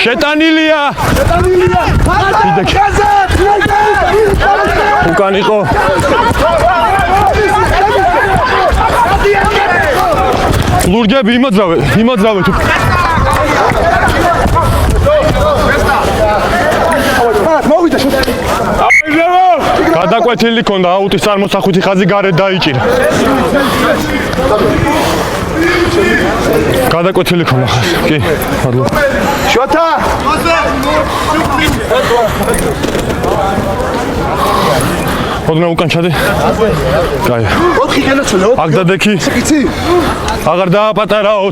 შეტანილია უკან იყო ლურჯები იმოძრავეთ გადაკვეთილი ქონდა აუტის წარმოსახვითი ხაზი გარეთ დაიჭირა გადაკვეთილი ქონდა ხაზი კი მადლობა შოთა ოდნა უკან ჩადე კაი 4 განაცვალე აქ დადექი იცი აღარ დააპატარაო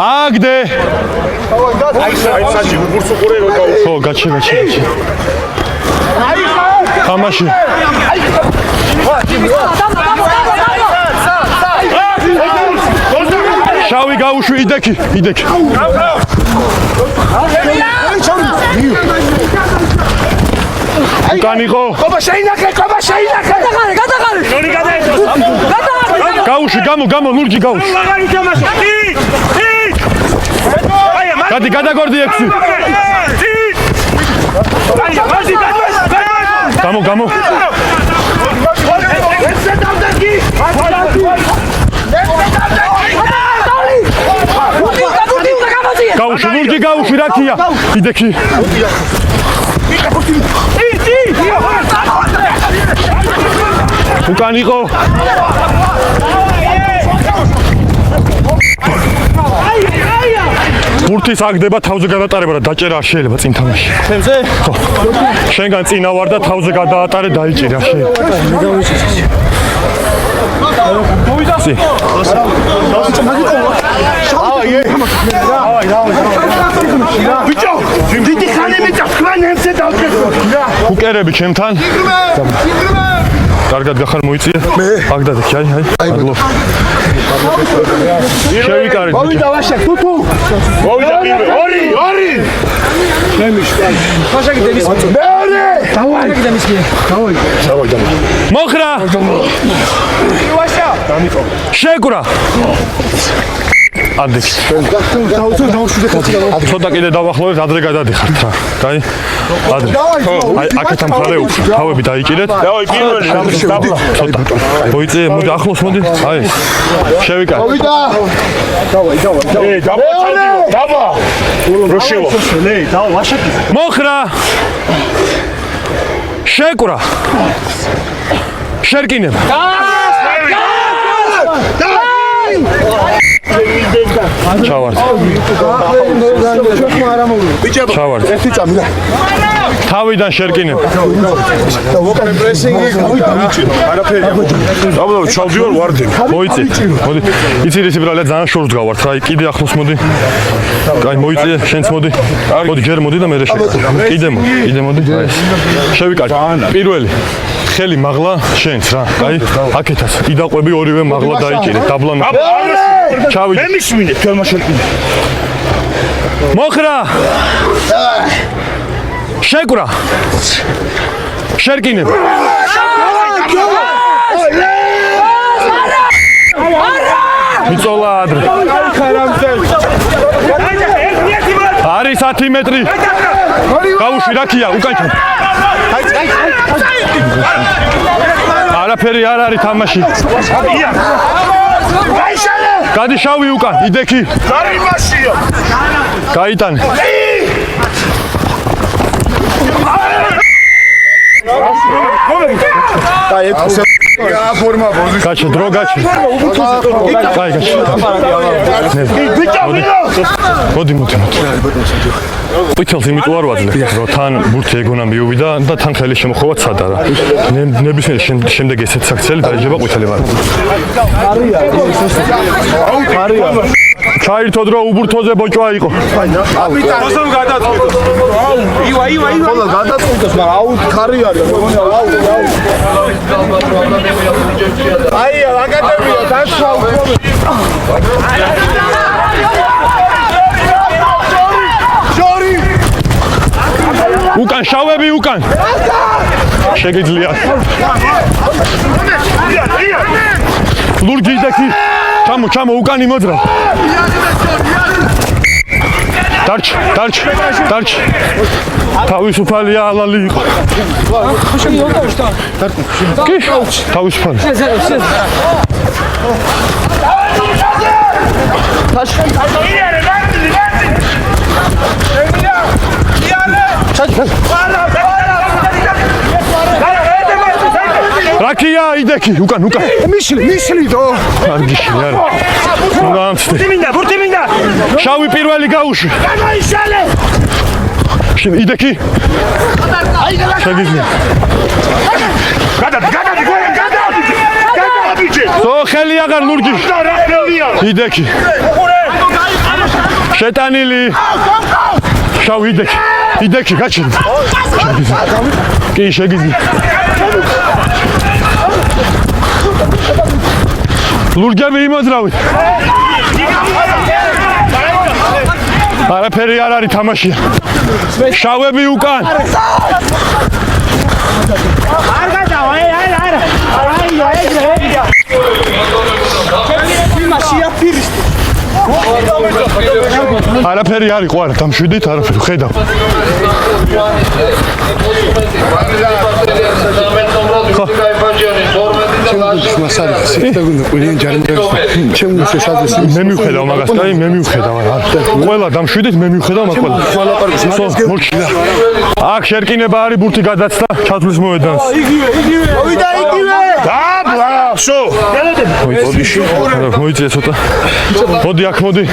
აგდე ხო გაჩი თამაში შავი გაუშვი იდექი უკან იყო ყობა შეინახე გაუშვი გამო ლურჯი გაუშვი გადი გადაგორდი 6 გამო ლურჯი გაუშვი რაქია იდექი უკან იყო ურთის აგდება თავზე გადატარება და დაჭერა არ შეიძლება წინ თამაში. ჩემზე? ხო. შენგან წინა ვარ და თავზე გადაატარე დაიჭირე არ შეიძლება. ზე. ბიჭო, დიდი ხანი მიწა თქვენ ემზე დავკეთო. უკერები ჩემთან. კარგად გახარ მოიწია? მე. აქ დადექი, აი. მადლობა. შევიკარეთ. მოვიდა ვაშა, თუთუ. მოვიდა პირველ. ორი. შემიშკა. ვაშაკი დენის. მეორე. დავაი. დენის. დავაი. მოხრა. ვაშა. დამიყო. შეკურა. ადექი. ცოტა კიდე დავახლოვეთ, ადრე გადადიხართ რა. კაი? ადრე. აი, აქეთ ამხარე უფრო. თავები დაიჭირეთ. დავაი, პირველი დაბლა. ცოტა. მოიწე, მოდი ახლოს მოდი. აი. შევიკარეთ. მოვიდა. დავაი. დაბა. როშევა. დავა, ვაშაკი. მოხრა. შეკურა. შერკინება. ჩავარდ. ჩავარდ. ერთი წამი და თავიდან შერკინება. და ვოკალ პრესინგი გავიჭირო. არაფერი. დაბლა ჩავდივარ ვარდი. მოიწე. მოდი. იცი ისე ბრალია ძალიან შორს გავართ. აი კიდე ახლოს მოდი. კაი მოიწე, შენც მოდი. მოდი ჯერ მოდი და მე შეე. კიდე მოდი. შევიკარეთ. პირველი ხელი მაღლა შენც რა. კაი? აქეთაც. იდაყვები ორივე მაღლა დაიჭირე. დაბლა ჩავიდე. მე მისმინე თელმა შერკინე. მოხრა. შეკურა. შერკინება. მიწოლა ადრე. არის 10 მეტრი. გაუშვი რაქია უკან ჩა. არაფერი არ არის თამაში. გადი შავი უკან, იდექი. გაიტანე. გაჩა დრო გაჩა. მოდი. ყვითელს იმიტომ არ ვაძლევ, რომ თან ბურთი ეგონა მიუვიდა და თან ხელი შემოხვევა ცადა რა. ნებისმიერ შემდეგ ესეთ საქციელი დაიჯება ყვითელი ვარ. არია. ჩაირთო დრო უბურთოზე ბოჭვა იყო. ოსამ გადაწყვიტოს. ივა. ხოლო გადაწყვიტოს, მაგრამ აუ ხარი არის. აია, აკადემია დაშვა უფრო. უკან შავები უკან. შეგიძლია. ლურჯი იდექი. ჩამო უკან იმოძრა. დარჩ. თავისუფალია ალალი იყო. კი, თავისუფალი. რაკია იდექი უკან. მისლი დო. არგიში არა. ბურთი მინდა. შავი პირველი გაუშვი. გადაიშალე. იდექი. შეგიძლია. გადა. სოხელი აღარ ლურჯი. იდექი. შეტანილი. შავი იდექი გაჩერდა. კი შეგიძლია. ლურჯები იმოძრავით. არაფერი არ არის თამაშია. შავები უკან. არ გადავა, არა. არაფერი არ იყო არა, დამშვიდით არაფერი, ხედავ. მე მივხედავ მაგას, კაი, მე მივხედავ არა. ყველა დამშვიდით, მე მივხედავ მაგ ყველა. აქ შერკინება არის ბურთი გადაცდა, ჩათვლის მოედანს. მოვიდა იგივე. შო. მოიწია ცოტა. მოდი აქ მოდი.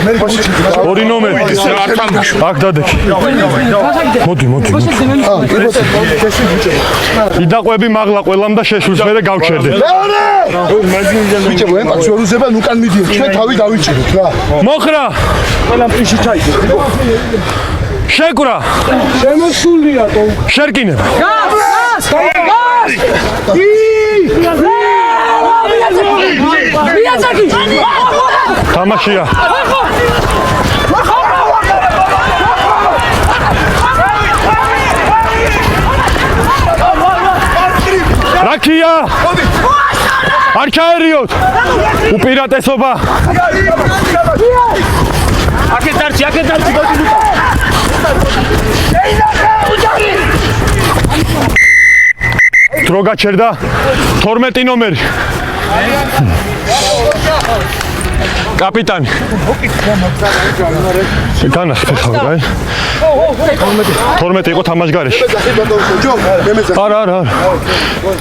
ორი ნომერი. აქ დადექი. მოდი. იდაყვები მაღლა ყველამ და შეშვის მერე გავჩერდე. ბიჭო, ემპაქსი ორუზება უკან მიდიეთ. ჩვენ თავი დავიჭირეთ რა. მოხრა. ყველამ პრიში ჩაიგე. შეკვრა. შემოსულია თო. შერკინება. გას! თამაშია. რაკია. არ ჩაერიოთ. უპირატესობა. აქეთ დარჩი. დრო გაჩერდა 12 ნომერი. კაპიტანი. განახტე ხავი, აი. 12 იყო თამაშგარეში. არა.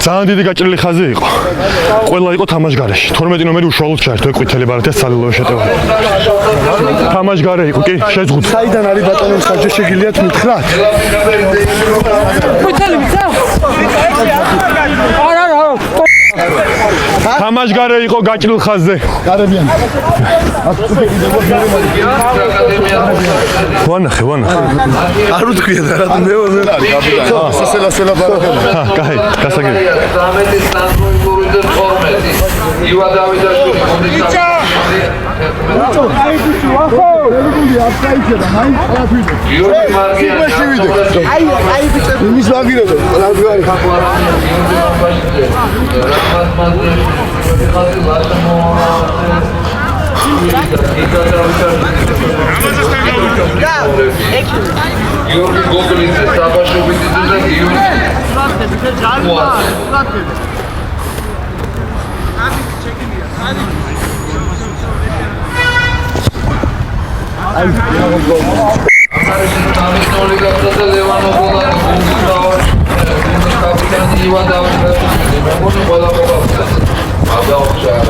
ძალიან დიდი გაჭრილი ხაზი იყო. ყველა იყო თამაშგარეში. 12 ნომერი უშუალოდ ჩაერთო, ყვითელი ბარათია სალილოვი შეტევა. თამაშგარე იყო, კი, შეძღუდა. საიდან არის ბატონო საჯე შეგიძლიათ მითხრათ? ყვითელი მიწა? არა. თამაშგარე იყო გაჭრილ ხაზზე. გარებიან. ვანახე. არ უთქვია და რა მე არის კაპიტანი. სასელასელა ბარათები. კაი, გასაგები. 13 სტანდარტული და 12. ივა დავიდაშვილი კომიტეტი. გიორგი მარგიანი. იმის მაგირებდა. გიორგი გოგლიძე საბაშობიძე და გიორგი David gazda da Levano Bolano, gunduz kapitani Ivan Davidaşvili. Memnun bala bala. Ada uçağı.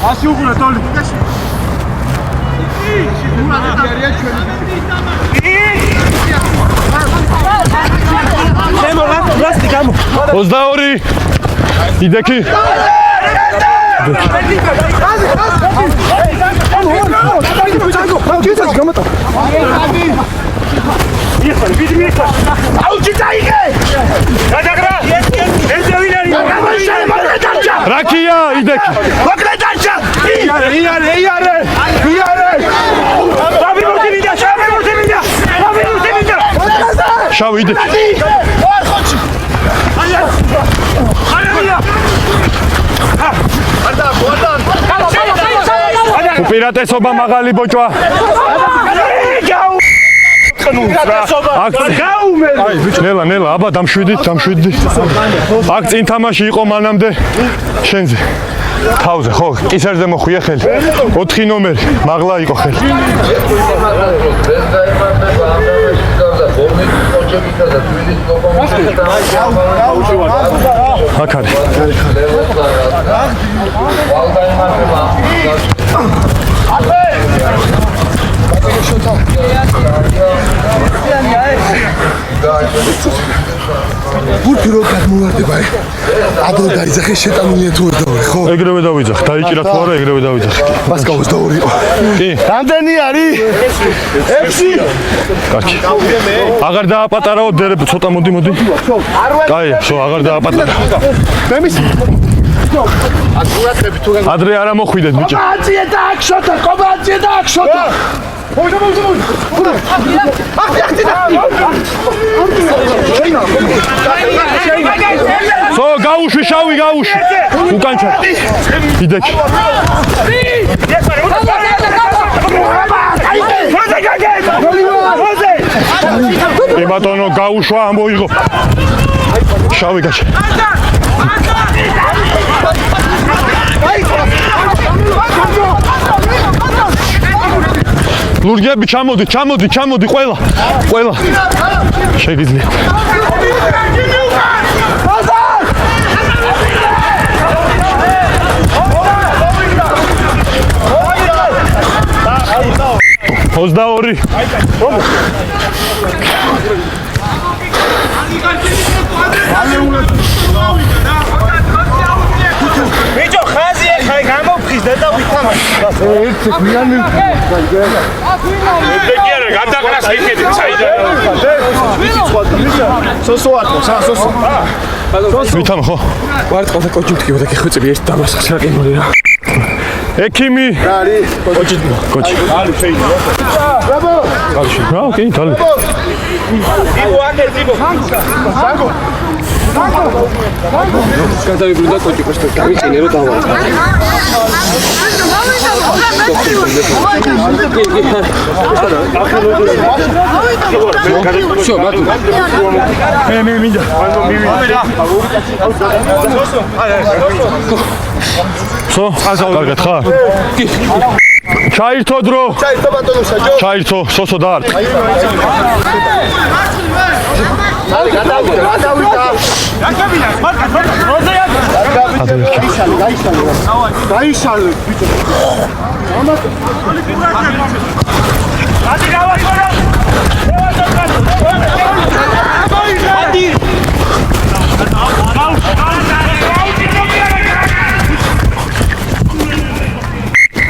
Asi uğra toli. Ozdaori. İdeki. Rakia ideki. Şav ideki. უპირატესობა მაღალი ბოჭვა. ნელა, აბა დამშვიდით. აქ წინ თამაში იყო მანამდე შენზე. თავზე, ხო, კისერზე მოხვია ხელი. 4 ნომერი, მაღლა იყო ხელი. აქ არის. გურთი რო გადმოვარდება, ადროდარი ძახი შეტანილია თუ არ დავრი, ხო? ეგრევე დავიძახ, დაიჭირა თუ არა, ეგრევე დავიძახ. მასკა 22 იყო. კი. რამდენი არის? 6. კარგი. აღარ დააპატარაო დერებ ცოტა მოდი. კაია, შო აღარ დააპატარა. მემის ადრე არა მოხვიდეთ ბიჭო. კომანძია და აქ შოთა. სო გაუშვი შავი გაუშვი. უკანჩა. იდექი. ემატონო გაუშვა ამოიღო. შავი გაჩა. ლურგები ჩამოდი ყველა. შეგიძლია. ozdaori. Bicho, ხაზი ახლა გამოფხიზ და ვითამაშ. ერთი გვიანი. ეგ არა, გადაყრას იქედი, საიდან. სოსო აკო, სოსო. ვითამ ხო? ვარ ყოთა კოჩი ვთქი და ხეწები ერთ დამასხს რა ყინული რა. ექიმი. არის კოჩი. არის შეიძლება. ბრაბო. რა, ოკეი, დალი. სანგო. გადავიბრუნდა კოჩი კოჩი გავიწინე რომ დავარ. შო, ბატონო. მე მინდა. სო, კარგად ხარ? კი. ჩაირთო დრო. ჩაირთო ბატონო საჯო. ჩაირთო, სოსო დაარტყ. გადავიდა. გაიშალე.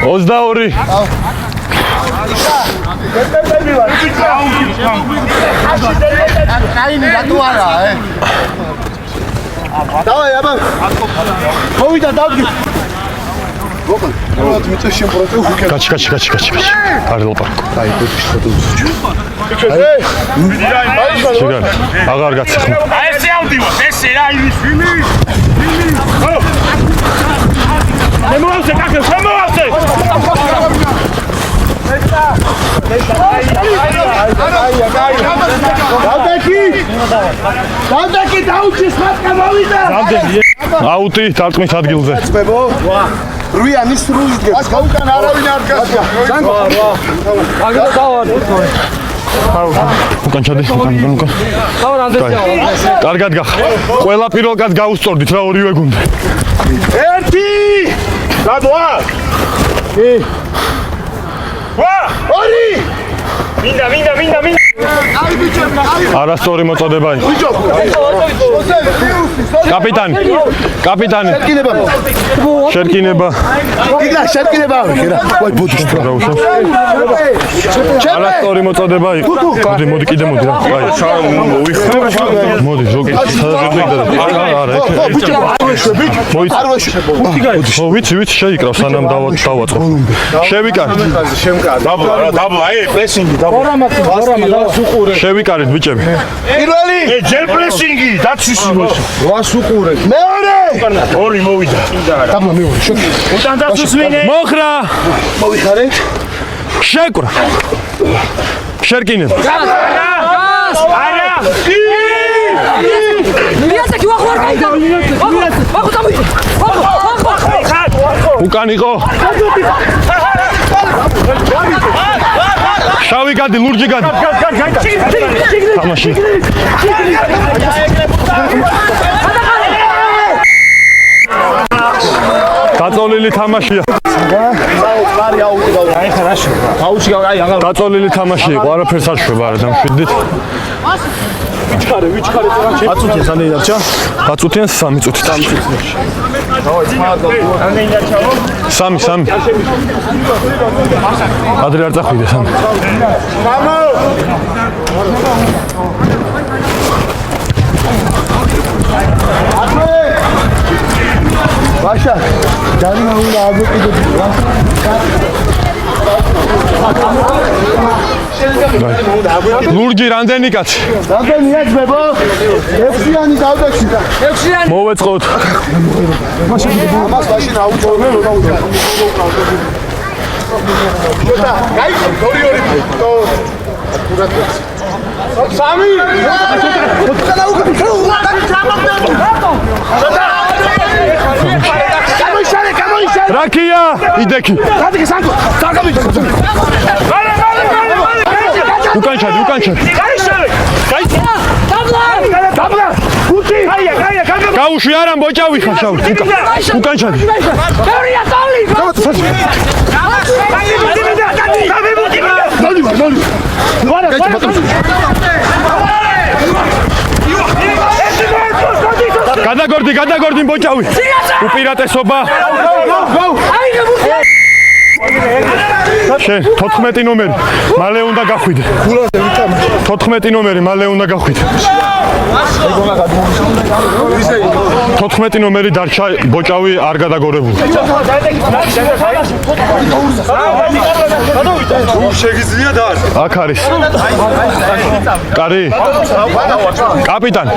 ozdaori. კაინი რატო არა, დავაი აბა. მოვიდა დავდი. გაჩი. არელო პარკო. შეგან, აღარ გაციხმ. ესე ავდივარ, ესე რა ის ვინი? შემოავსე, კაკე, შემოავსე! დავდაკი დაუჩის ხატკა მოვიდა. აუტი დარტყმის ადგილზე. რუიანი სრული დგას. გაუკან არავინ არ გასა. უკან ჩადი. კარგად გახ. ყველა პირველ კაც გაუსწორდით რა ორივე გუნდი. ერთი! დადვა! ვა! ორი! მინდა. აი ბიჭო, არასწორი მოწოდება იყო. კაპიტანი. შერკინება. იგრა შეკინება აქვს რა. ვაი ბოდიშ რა. არასწორი მოწოდება იყო. მოდი კიდე მოდი რა. მოდი ზოგი. არა. ვიცი შეიკრავ სანამ დავაწყო. შევიკარეთ. დაბლა, პრესინგი, დაბლა. შევიკარეთ ბიჭები. პირველი, ჯერ პრესინგი, დაცვის იმაში. რას უყურეთ. მეორე, ორი მოვიდა. დაბლა მეორე, შეკი. უტან დაცვის ვინე? მოხრა. მოვიხარეთ. შეკრა. შერკინება. არა! მიასაკი ვახوار კაიდა. ვახო დამიჭი. უკან იყო. შავი გადი, ლურჯი გადი. თამაში. დაწოლილი თამაშია. დაწოლილი თამაში იყო, არაფერს არ შვება, არა დამშვიდით. აწუთიან სანამ დარჩა? აწუთიან 3 წუთით. 3. ადრე არ წახვიდე 3. ბაშა, ჯარიმა უნდა აგოყიდოთ რა. ლურჯი რამდენი კაცი? რამდენი ეძებო? 6-იანი დავდექიდა. 6-იანი. მოვეწყოთ. ამას მაშინ აუწორნე რომ დაუდგა. გაიქო 2-2. სამი. რაკია, იდექი. უკან ჩადი. გაუშვი არა მოჭავი ხარ შავი. უკან ჩადი. გადაგორდი მოჭავი. უპირატესობა. შენ 14 ნომერი მალე უნდა გახვიდე. 14 ნომერი მალე უნდა გახვიდე. 14 ნომერი დარჩა ბოჭავი არ გადაგორებული. შეგიძლია და აქ არის. კარი. კაპიტანი.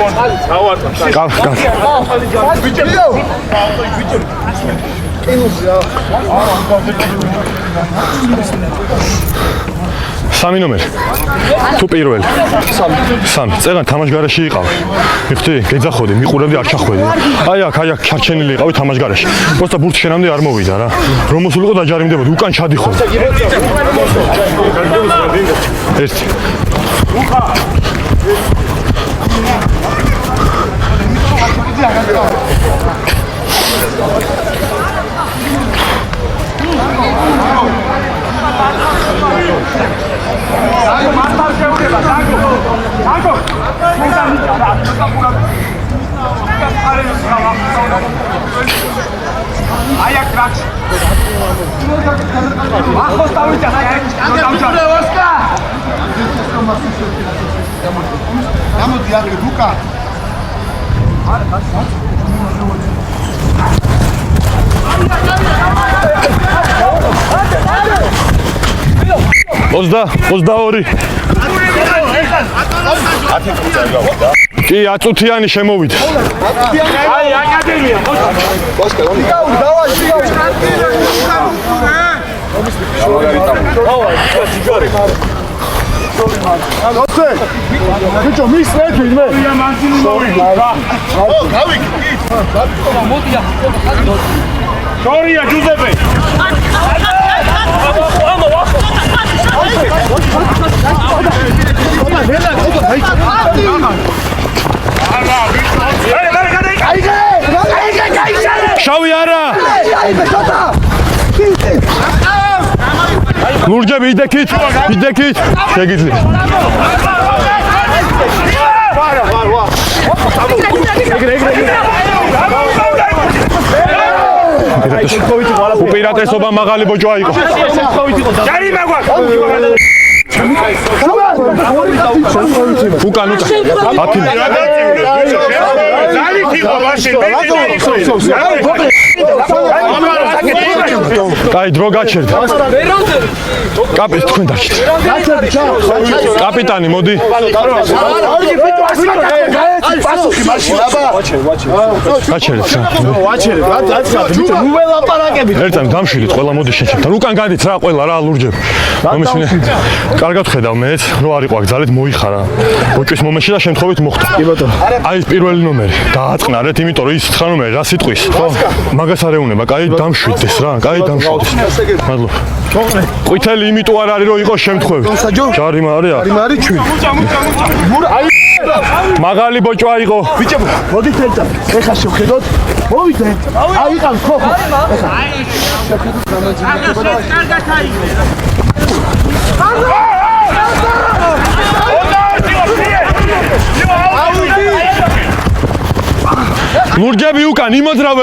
სამი ნომერი. თუ პირველი. სამი. წეგან თამაშგარეში იყავი. მიხდი, გეძახოდი, მიყურებდი, არ ჩახვედი. აი აქ ჩარჩენილი იყავი თამაშგარეში. პროსტა ბურთი შენამდე არ მოვიდა რა. რომ მოსულიყო დაჯარიმდებოდი, უკან ჩადიხოდი. ერთი. გამოდი აქ ლუკა 22 კი 10 წუთიანი შემოვიდა აი აკადემია ბიჭო მის მეტვი მე შორია ჯუზეპე შავი არა ლურჯები იდექით შეგიძლია უპირატესობა მაღალი ბოჭო აიყო ჯარიმა გვაქვს უკან კაი დრო გაჩერდა კაპიტანი თქვენ დარჩით კაპიტანი მოდი ერთად გამშვიდით ყველა მოდი შეჩერდეთ უკან გადით რა ყველა რა ლურჯები მომისმინე კარგად ხედავ მეც რო არ იყო აქ ძალით მოიხარა ბოჭის მომენტში და შემთხვევით მოხდა კი ბატონო აი ეს პირველი ნომერი დააწყნარეთ იმიტომ რომ ის 9 ნომერი რა სიტყვის ხო მაგას არ ეუნება კაი დამშვიდეს რა კაი დამშვიდეს მადლობა ყვითელი იმიტომ არ არის რომ იყოს შემთხვევით ჯარიმა არის ჩვილი მაღალი ბოჭო აიყო ბიჭო მოდით ერთად ეხა შევხედოთ მოვიდეთ აიყავ ხო ლურჯები უკან იმოძრავე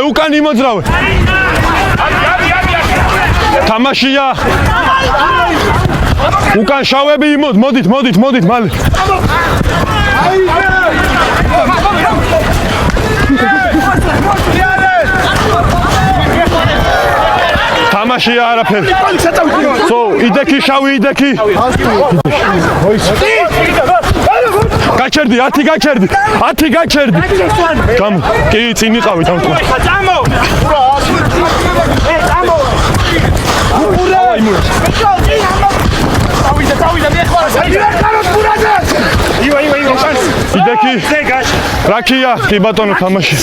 თამაშია უკან შავები მოდით მალე თამაშია არაფერი სო იდექი შავი იდექი გაჩერდი 10 გაჩერდი გამ კი წინ იყავით ამ თქო წამო იდექი რაკია კი ბატონო თამაში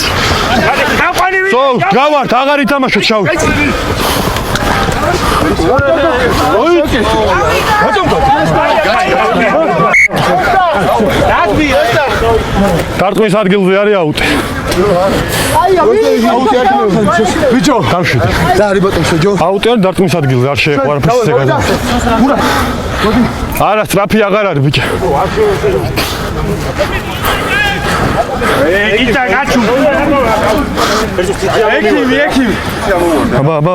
სო გავართ აღარ ითამაშოთ შავი დარტყმის ადგილზე არის აუტი ბიჭო დავშვიდე და არის ბატონო შეჯო აუტი არის დარტყმის ადგილზე არ შეეყო არაფერს ეგ არა სტრაფი აღარ არის ბიჭო იტა გაჩუ ექიმი აბა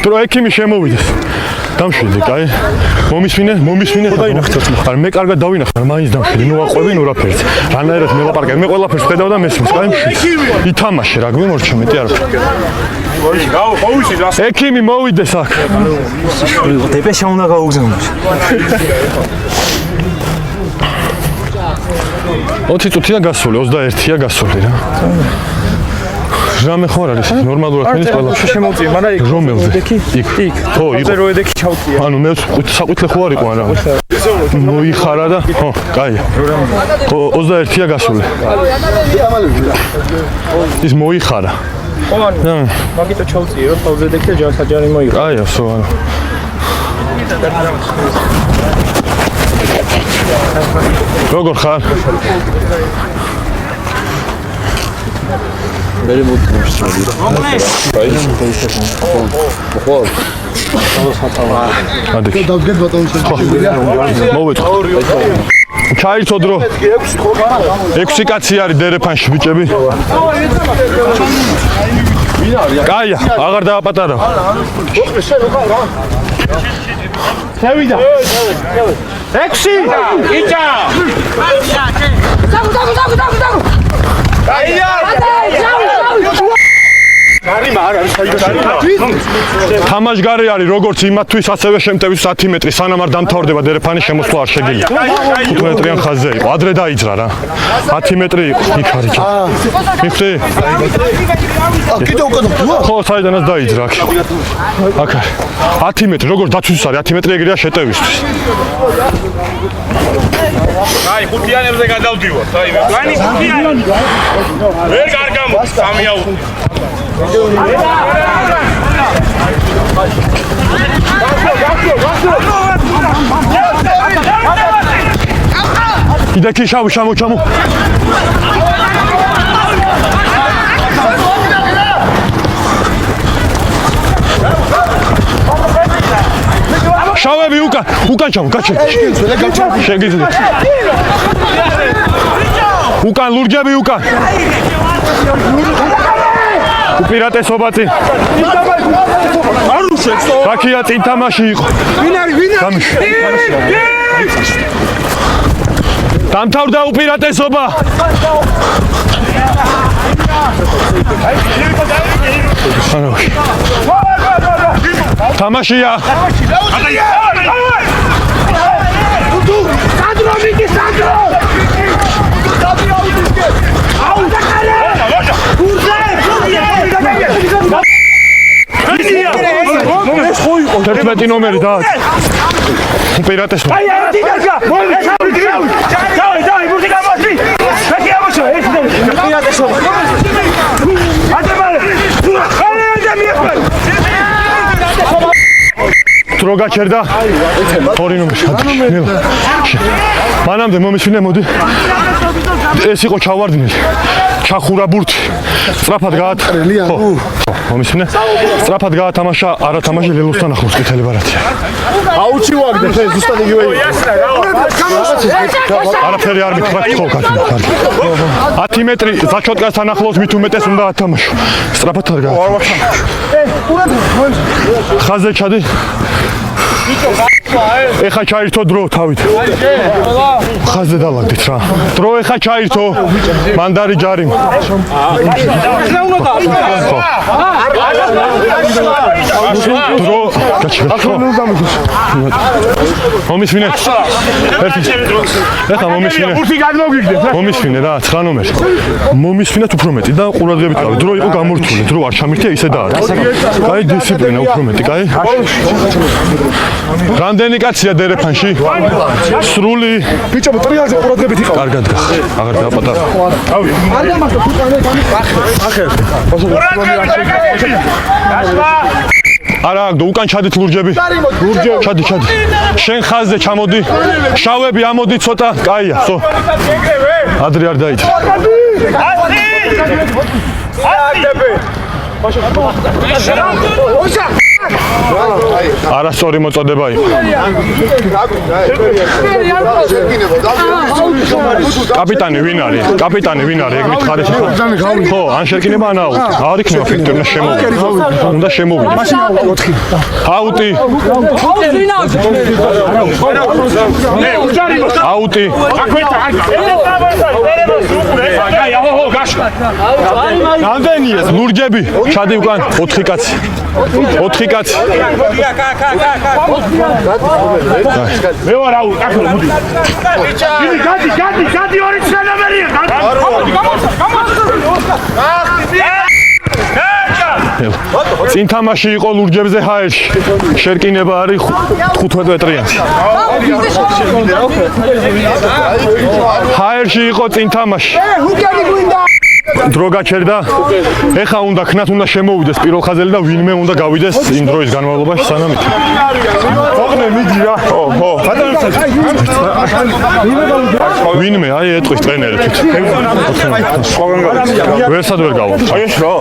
პრო ექიმი შემოვიდეს დამშვიდე კაი მომისმინე არ მე კარგად დავინახე მაინც დამშვიდე ნუ აყვევინ ორაფერს რანაირად მელაპარაკე მე ყველაფერს ხედავ და მესმის კაი ითამაშე რა გვიმორჩა მეტი არა ექიმი მოვიდეს აქ დეპეშა უნდა გაუგზავნოს 20 წუთია გასული 21-ია გასული რა რამე ხო არ არის ნორმალურად მეც ყველა შემოვწია მაგრამ იქ რომელზე იქ ხო იყო როედექი ჩავწია ანუ მე საყვითლე ხო არ იყო არა მოიხარა და ხო კაია 21-ია გასული ის მოიხარა მაგიტო ჩავწია რომ თავზედექი და საჯარი მოიღო კაია სო ანუ როგორ ხარ მერე მოთხოვს ადექი დავდგეთ ბატონო მოვეწყო ჩაირთო დრო 6 კაცი არის დერეფანში ბიჭები კაია აღარ დააპატარა შევიდა 6 იტა Dagu. გარიმა არ არის საიდანო. თამაშგარი არის როგორც იმათთვის ასევე შემტევის 10 მეტრი სანამ არ დამთავრდება დერეფანის შემოსვლა არ შეგიძლია. 15 მეტრიან ხაზზე იყო. ადრე დაიძრა რა. 10 მეტრი იყო იქ არის. მიხდი? კიდე უკან ვთქვა? ხო, საიდანაც დაიძრა აქ. აქ არის. 10 მეტრი როგორც დაცვის არის 10 მეტრი ეგრეა შეტევისთვის. აი, ხუთიანებზე გადავდივართ. აი, ვანი ხუთიანი. ვერ გარგამოდის 3 აუტი. Ideki şavu şamu şamu. Şavebi ukan şamu kaç. Şegizli. Ukan lurgebi ukan. უპირატესობათი არ უშექს რაკია წინ თამაში იყო ვინ არის დამთავრდა უპირატესობა თამაშია Tertmeti numeri daha. Pirates mi? Droga çerda. Torinum. Manamde momishvile modi. ეს იყო ჩავარდნილი ჩახურა ბურთი სწრაფად გაატარელია მომისმენე სწრაფად გაათამაშა არა თამაში ლელოსთან ახლოს ყითელი ბარათია აუჩი ვაგდე ხე ზუსტად იგივე არაფერი არ მითხრა ხო კარგი 10 მეტრი ზაჩოტკასთან ახლოს მით უმეტეს უნდა ათამაშო სწრაფად არ გაათამაშა ხაზე ჩადი ეხა ჩაირთო დრო თავით ხაზე დავაგდით რა დრო ეხა ჩაირთო მანდარი ჯარიმ დრო გაჩერდა მომისმინე ეხა მომისმინე ბურთი გადმოგიგდე მომისმინე რა 9 ნომერი მომისმინეთ უფრო მეტი და ყურადღებით გავი დრო იყო გამორთული დრო არ ჩამირთია ისე და კაი დისციპლინა უფრო მეტი კაი რამდენი კაცია დერეფანში? სრული ბიჭო ტრიალზე ყურადღებით იყავ. კარგად გახ. აღარ დაპატარა. არ დამასო თუ არა, უკან ჩადით ლურჯები. ჩადი. შენ ხაზზე ჩამოდი. შავები ამოდი ცოტა. კაია, სო. ადრე არ დაიჭრა. არასწორი მოწოდება იყო. კაპიტანი ვინ არის? ეგ მითხარით ხო? ხო, ან შეკინება ან აუტი. არ იქნება ფიქრობ შემოვიდა. უნდა შემოვიდა. აუტი. აუტი. რამდენია? ლურჯები. ჩადი უკან 4 კაცი. 4 კაცი. მე ვარ აუ, აკრო მოდი. გადი 2 ნომერია. წინ თამაში იყო ლურჯებზე ჰაერში. შერკინება არის 15 მეტრიანი. ჰაერში იყო წინ თამაში. დრო გაჩერდა. ეხა უნდა ქნათ უნდა შემოვიდეს პირველ ხაზელი და ვინმე უნდა გავიდეს იმ დროის განმავლობაში სანამ ითი. ოღონდ მიდი რა. ხო. ვინმე აი ეტყვის ტრენერი თვით. ვერსად ვერ გავა. აი ეს რა.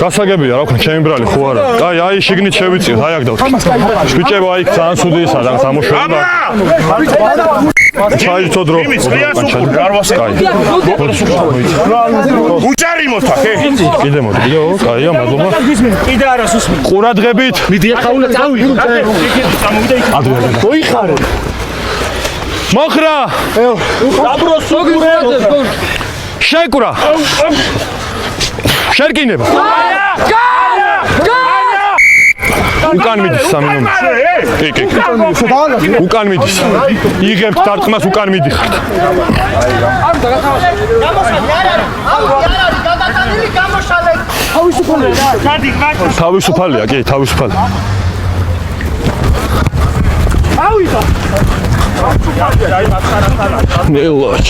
გასაგებია რა ვქნა ჩემი ბრალი ხო არა. აი შიგნით შევიწიოთ აი აქ დავთქი. ბიჭებო აი ძალიან სუდისა და სამოშვება. ჩაირთო დრო. უჭარი მოთა ხე? კიდე მოდი. კაია, მადლობა. კიდე არა სუსმი. ყურადღებით. მიდი ახლა უნდა წავიდე. ადრე. მოიხარე. მოხრა. დაბროს სოგურე. შეკურა. შერკინება. უკან მიდის 3 ნომერი. კი. უკან მიდის. იღებთ დარტყმას უკან მიდიხართ. თავისუფალია, კი, თავისუფალი. ნელოჩ.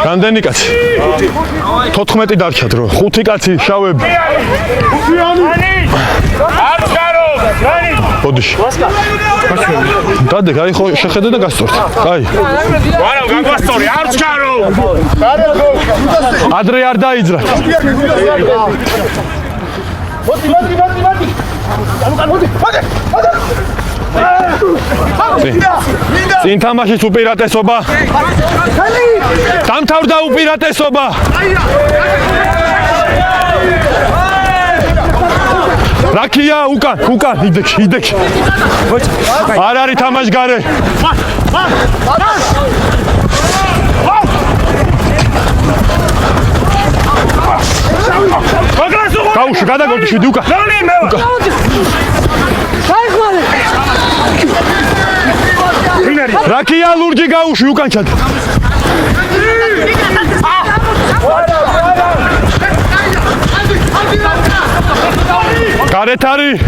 რამდენი კაცი? 14 დარჩა დრო. 5 კაცი შავები. ოდიში. დადე, აი ხო შეხედე და გასწორდი. აი. ვარა, გაგვასწორი, არ ჩარო. ადრე არ დაიძრა. წინ თამაშის უპირატესობა. დამთავრდა უპირატესობა. რაკია უკან იდექში. არ არის თამაშგარე. გაუშვი, გადაგორდი 7 უკან. რაკია ლურჯი გაუშვი უკან ჩად. გარეთ არის.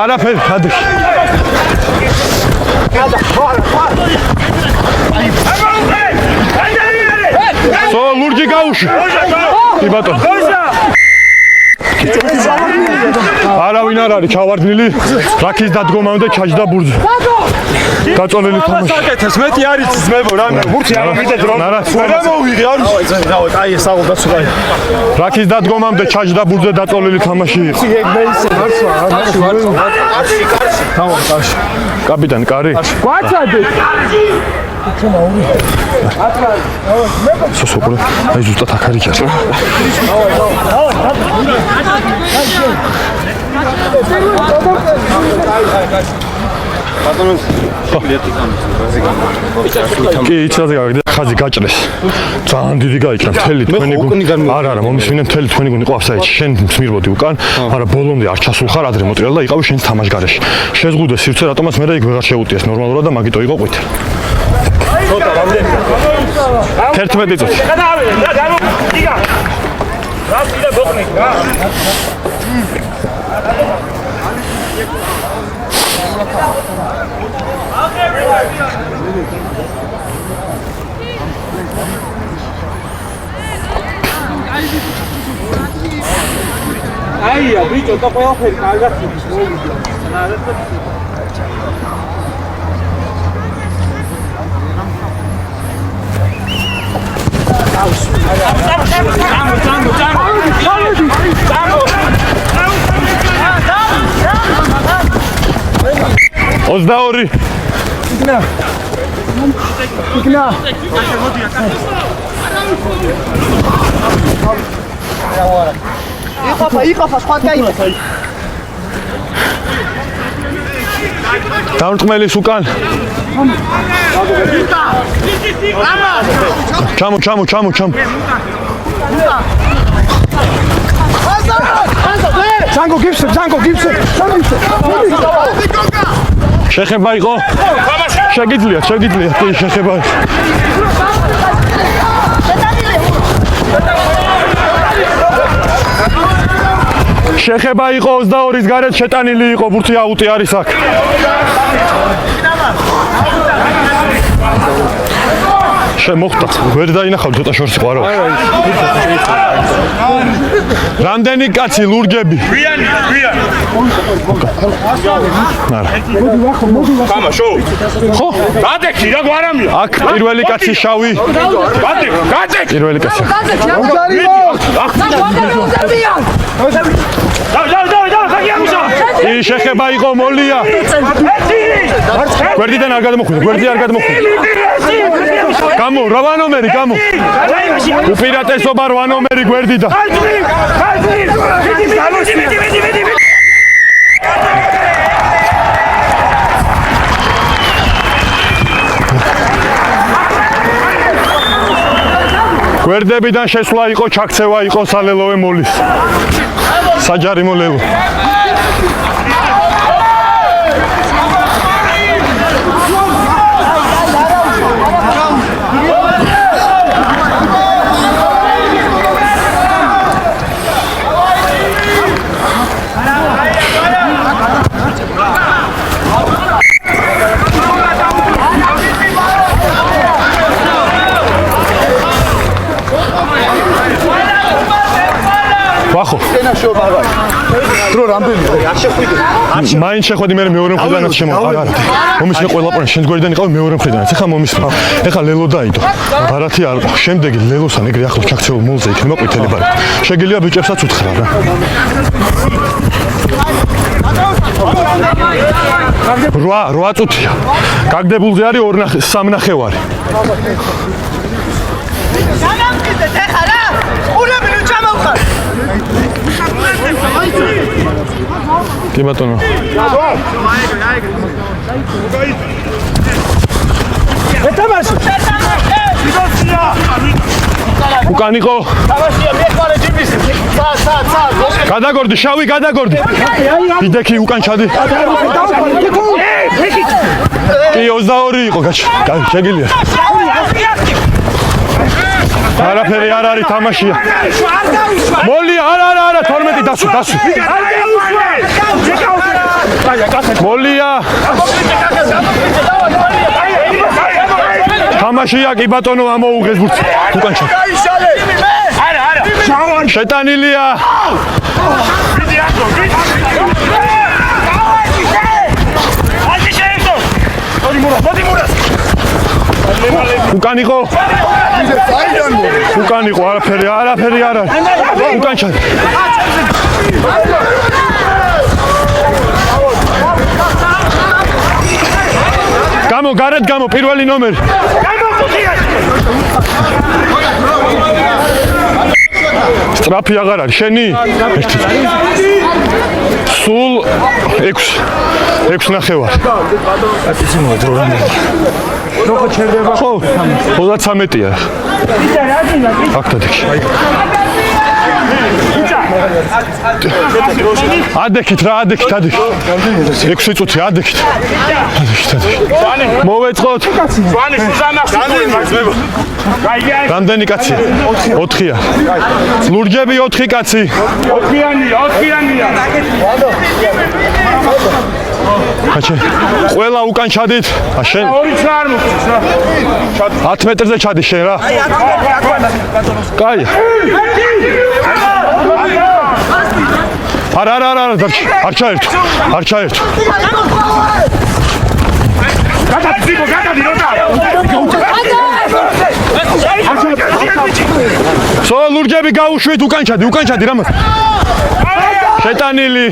არაფერი, ადეში. სო ლურჯი გაუშვი. კი ბატონო. არავინ არ არის ჩავარდნილი. რაკის დადგომამდე ჩაჯდა ბურთზე. დაწოლილი თამაში. საკეთეს მეტი არის ძმებო რამე. ბურთი არ მიდეთ რომ. რა მოვიღე არ ვიცი. აი ეს აღო დაცვა. რაკის დადგომამდე ჩაჯდა ბურთზე დაწოლილი თამაში იყო. კაპიტანი კარი. გვაცადე. სოსოპრე. აი ზუსტად აქ არის ჩა. კი, იცაზე გავიგე, ხაზი გაჭრეს. ძალიან დიდი გაიჭრა, მთელი თქვენი გუნდი. არა, მომისმინე მთელი თქვენი გუნდი ყავს საერთოდ. შენ მსმირბოდი უკან, მაგრამ ბოლომდე არ ჩასულხარ, ადრე მოტრიალ და იყავი შენს თამაშგარეში. შეზღუდე სივრცე, რატომაც მე იქ ვეღარ შეუტიეს ნორმალურად და მაგიტო იყო ყვითელი. 11 წუთი. აია, ბიჭო, და ყველაფერი კარგად ის მოვიდა. ოცდაორი. იქნა. იყოფა, სხვა გაიყოფა. დამრტყმელის უკან. ჩამო. Zango gibson. შეხება იყო. შეგიძლიათ, კი შეხება. შეხება იყო 22-ის გარეთ შეტანილი იყო, ბურთი აუტი არის აქ. შემოხტა, ვერ დაინახავ ცოტა შორს ყარო. რამდენი კაცი ლურჯები? გვიანი. არა. თამაშო. ხო? გადეკი რა გვარამია. აქ პირველი კაცი შავი. გადეკი. პირველი კაცი. კი შეხება იყო მოლია. გვერდიდან არ გადმოხვიდა, გამო 8 ნომერი, გამო. უპირატესობა 8 ნომერი გვერდიდან. გვერდებიდან შესვლა იყო, ჩაქცევა იყო სალელოვე მოლის. საჯარიმო ლელო. ვახო. დრო რამდენია? არ შეხვიდე. მაინც შეხვედი მე მეორე მხრიდანაც შემოყარა. მომის მე ყველა პარენ შენს გვერდიდან იყავ მეორე მხრიდანაც. ეხლა მომის ეხლა ლელო დაიდო. ბარათი არ ყო. შემდეგი ლელოსან ეგრე ახლოს ჩაქცეულ მოლზე იქნება ყვითელი ბარათი. შეგიძლია ბიჭებსაც უთხრა რა. რვა წუთია. გაგდებულზე არის 3 ნახევარი. განამტკიცეთ ეხლა რა? ყურები ნუ ჩამოვხარ. კი ბატონო. ეთამაში. უკან იყო. თამაშია მეხარე ჯიბის. გადაგორდი, შავი გადაგორდი. ბიდექი უკან ჩადი. კი 22 იყო გაჩ. შეგიძლია. არაფერი არ არის თამაშია. მოლი არა 12 დასვი. მოლია. თამაშია კი ბატონო ამოუღეს ბურთი. უკან ჩა. არა. შეტანილია. უკან იყო. უკან იყო არაფერი არ არის. უკან ჩადი. გარეთ გამო პირველი ნომერი. სტრაფი აღარ არის შენი? სულ 6 ნახევარ. როგორ ჩერდება? ხო, 33-ია. აქტადიქი. ადექით 6 წუთი ადექით. მოვეწყოთ. რამდენი კაცია? 4-ია. ლურჯები 4 კაცი. 4-იანია. ხაჩე. ყველა უკან ჩადით. შენ 2 წა არ მოგწეს რა. 10 მეტრზე ჩადი შენ რა. კაი. არა, არ ჩაერთო. გადადი როდა. ლურჯები გაუშვით უკან ჩადი რამაც. შეტანილი.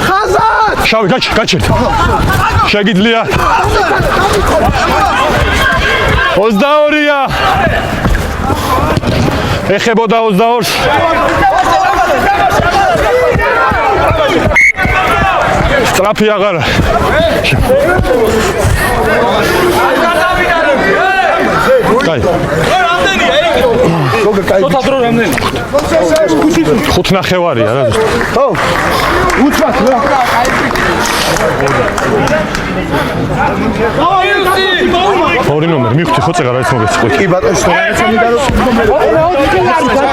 ხაზად. შავი გაჩერდ. შეგიძლია. 22-ია. ეხებოდა 22-ს. სტრაფი აღარ არის. კაი. რამდენია? 5 ნახევარია რა. ხო. უცბად რა. ორი ნომერი მივხვდი ხო წეგარ არის მოგეცი. კი ბატონო, სწორად მინდა რომ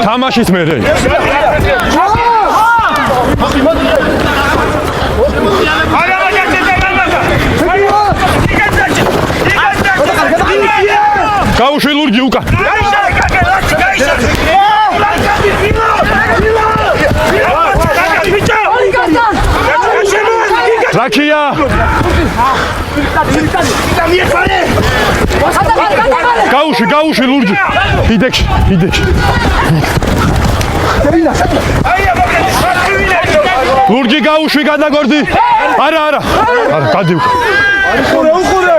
თამაშის მერე. გაუშვი ლურჯი უკან. რაკია. გაუშვი ლურჯი. ბიდექში. ლურჯი გაუშვი გადაგორდი. არა. გადი უკან. უხურე.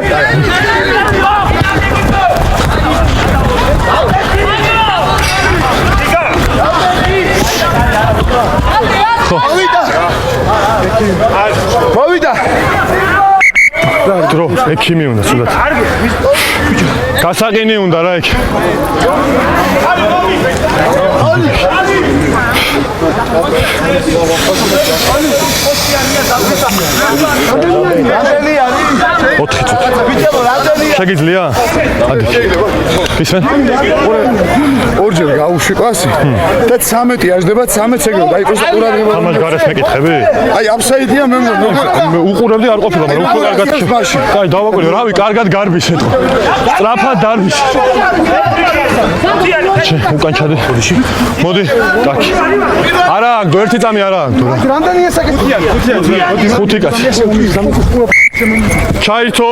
მოვიდა. დრო, ექიმი უნდა სულად. გასაყინი უნდა რა ეგ. ოთხი წუთი. შეგიძლია? ადი. ისენ? ორჯერ გაუშვიყვასი და 13 აждდება 13 ეგრე დაიწყოს ყურადღება. ამას გარეს მეკითხები? აი აფსაიდია მე უყურებდი არ ყოფილა, მაგრამ უკვე კარგად. კაი, დავაკვირდი, რავი, კარგად გარბის ეთქო. სწრაფად დარბის. უკან ჩადე. მოდი, კაცი. არა, ერთი წამი არა. რამდენია საკითხია? ხუთი კაცი. ჩაირთო.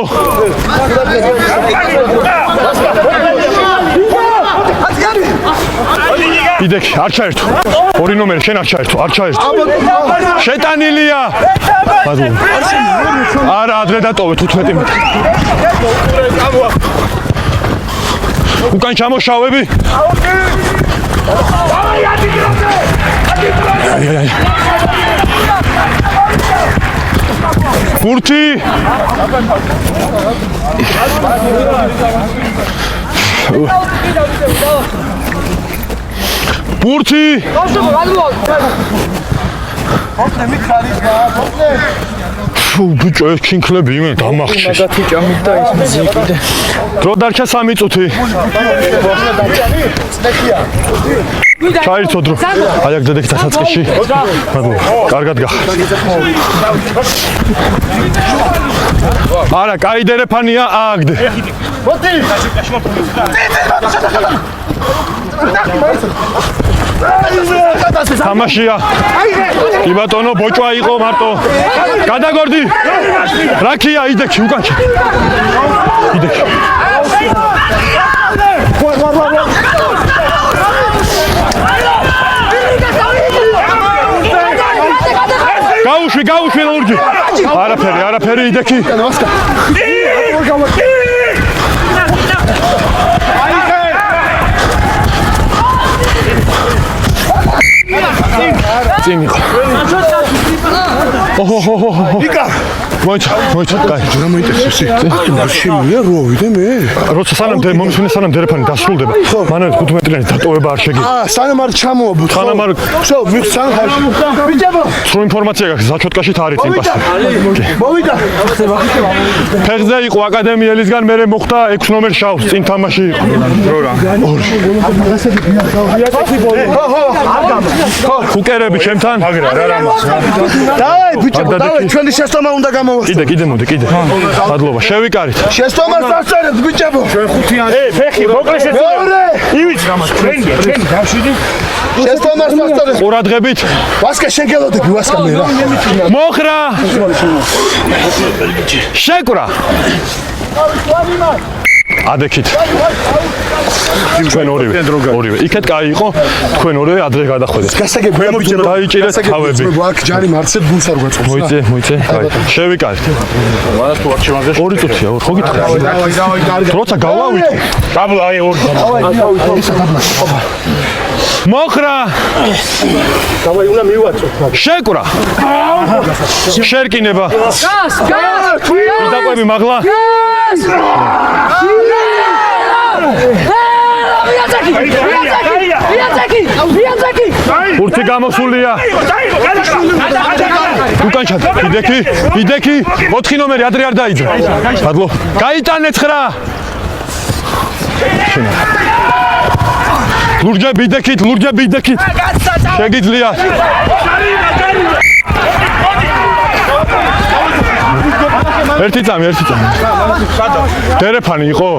იდექი, არ ჩაერთო. ორი ნომერი შენ არ ჩაერთო, არ ჩაერთო. შეტანილია. არა, ადრე დატოვე 15 მეტრი. უკან ჩამოშავები. აი. ბურთი. ბურთი. ბიჭო, ეს ჩინკლები იმენ დამახჩეს. დრო დარჩა 3 წუთი. ჩაირთო დრო. აი აქ დედექი დასაწყისში. მადლობა. კარგად გახარ. არა, კაი დერეფანია აგდე. თამაშია. კი ბატონო, ბოჭვა იყო მარტო. გადაგორდი. რაქია იდექი უკან. იდექი. გაუშვი ლურჯი. არაფერი იდექი. წინ იყო. იკა. მოიცა, კაი. რა მოინტერესებს? შემია რო ვიდე მე. როცა სანამ დერეფანი დასრულდება, მანამდე 15-იანი დატოვება არ შეგიძლია. სანამ არ ჩამოაბუთ. სანამ არ всё, მიხსან ხარ. ბიჭებო. სრულ ინფორმაცია გაქვს, ზაჩოტკაშით არის წინ პასი. მოვიდა. ფეხზე იყო აკადემიელისგან, მერე მოხდა 6 ნომერ შავს, წინ თამაში იყო. დრო რა. უკერები ჩემთან. დაი, ბიჭებო, დაი, ჩვენი შეცდომა უნდა გამოვასწროთ. კიდე მოდი. მადლობა, შევიკარით. შეცდომას დავწერეთ, ბიჭებო. ჩვენ ხუთიანი. ფეხი, მოკლე შეცდომა. ივიც რამაც. ჩვენი დავშვიდი. შეცდომას დავწერეთ. ყურადღებით. ვასკა შეგელოდები, ვასკა მე რა. მოხრა. შეკვრა. ადექით. თქვენ ორივე. იქეთ კაი იყო, თქვენ ორივე ადრე გადახვედეთ. გასაგები ბიჭებო, დაიჭირეთ თავები. აქ ჯარი მარცებ გულს არ გვაწყობს. მოიწე. კაი. შევიკარით. მანას თუ არ შემაგდეს. 2 წუთია, ხო გითხრა? როცა გავავიტი. დაბლა აი 2. მოხრა. დავაი უნდა მივაწო. შეკვრა. შერკინება. დაყვები მაღლა. ბურთი გამოსულია. უკან ჩადე. იდექი. 4 ნომერი ადრე არ დაიძრა. მადლო. გაიტანე 9. ლურჯები იდექით. შეგიძლია. ერთი წამი. დერეფანი იყო?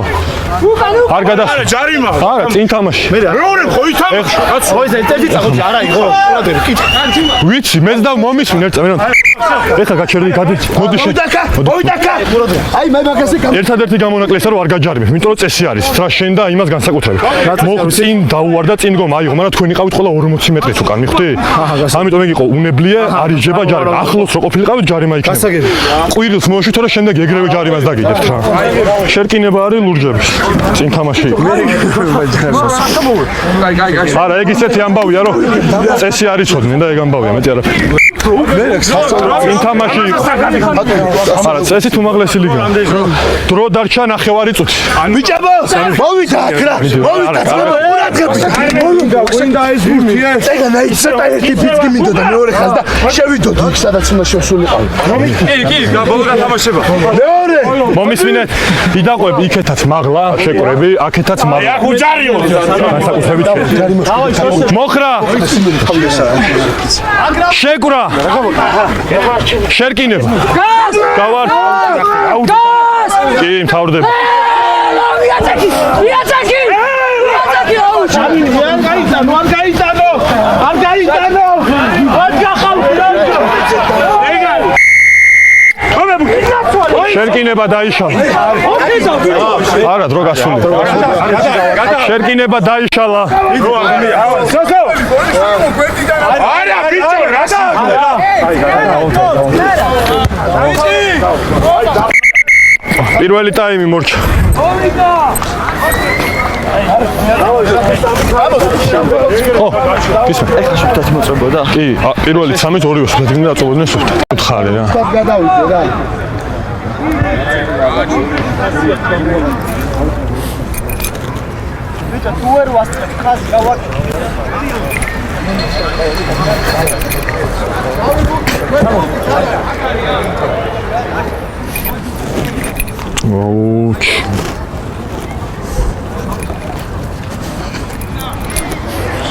არ გადასვლა. ჯარიმა. არა, წინ თამაში. მეორე ხო ითამაშე. ხო ეს ერთი წამი არა იყო. ვიცი, მეც და მომისვენ ერთ წამი. ეხა გაჩერდი, მოდი შენ. მოვიდაკა. აი მე მაგაზე ერთადერთი გამონაკლისია რომ არ გაჯარიმებ, იმიტომ რომ წესი არის. რა შენ და იმას განსაკუთრებით. მოხ წინ დაუვარდა წინ გომ აიღო, მაგრამ თქვენ იყავით ყველა 40 მეტრით უკან, მიხვდი? ამიტომ ეგ იყო უნებლია, არ იჯება ჯარიმა. ახლოს რო ყოფილიყავით ჯარიმა იქნება. ყვირილს მოუშვით და შემდეგ ეგრევე ჯარიმას დაგიდებთ რა. შერკინება არის ლურჯების. წინ თამაში. არა, ეგ ისეთი ამბავია რომ წესი არ იცოდნენ და ეგ ამბავია, მეტი არაფერი. იმ თამაში იყო. არა, წესით უმაღლესი ლიგა. დრო დარჩა 9 წუთი. ბიჭებო, მოვიდა აქ რა. მოვიდა. ეგა ნაიცეტა ერთი ფიცკი მინდოდა მეორე ხაზ და შევიდოდი იქ სადაც უნდა შევსულიყავი. კი, ბოლო გათამაშება. მეორე. მომისმინეთ, იდაყვებ იქეთაც მაღლა, შეკრები, აქეთაც მაღლა. ხუჯარიო. განსაკუთრებით მოხრა. შეკრა. შერკინება. გავარ. კი, მთავრდება. Viatzaki! შერკინება დაიშალა. არა, დრო გასული. შერკინება დაიშალა. არა, ბიჭო, რასა? პირველი ტაიმი მორჩა. კი, პირველი 3-2 სულეთიდან დაწოვდნენ სულთან. უთხარი რა. გადავიდე რა. ბიჭო, თუ ვერ ვასწრებ ხაზი გავაკეთე. ოუჩ.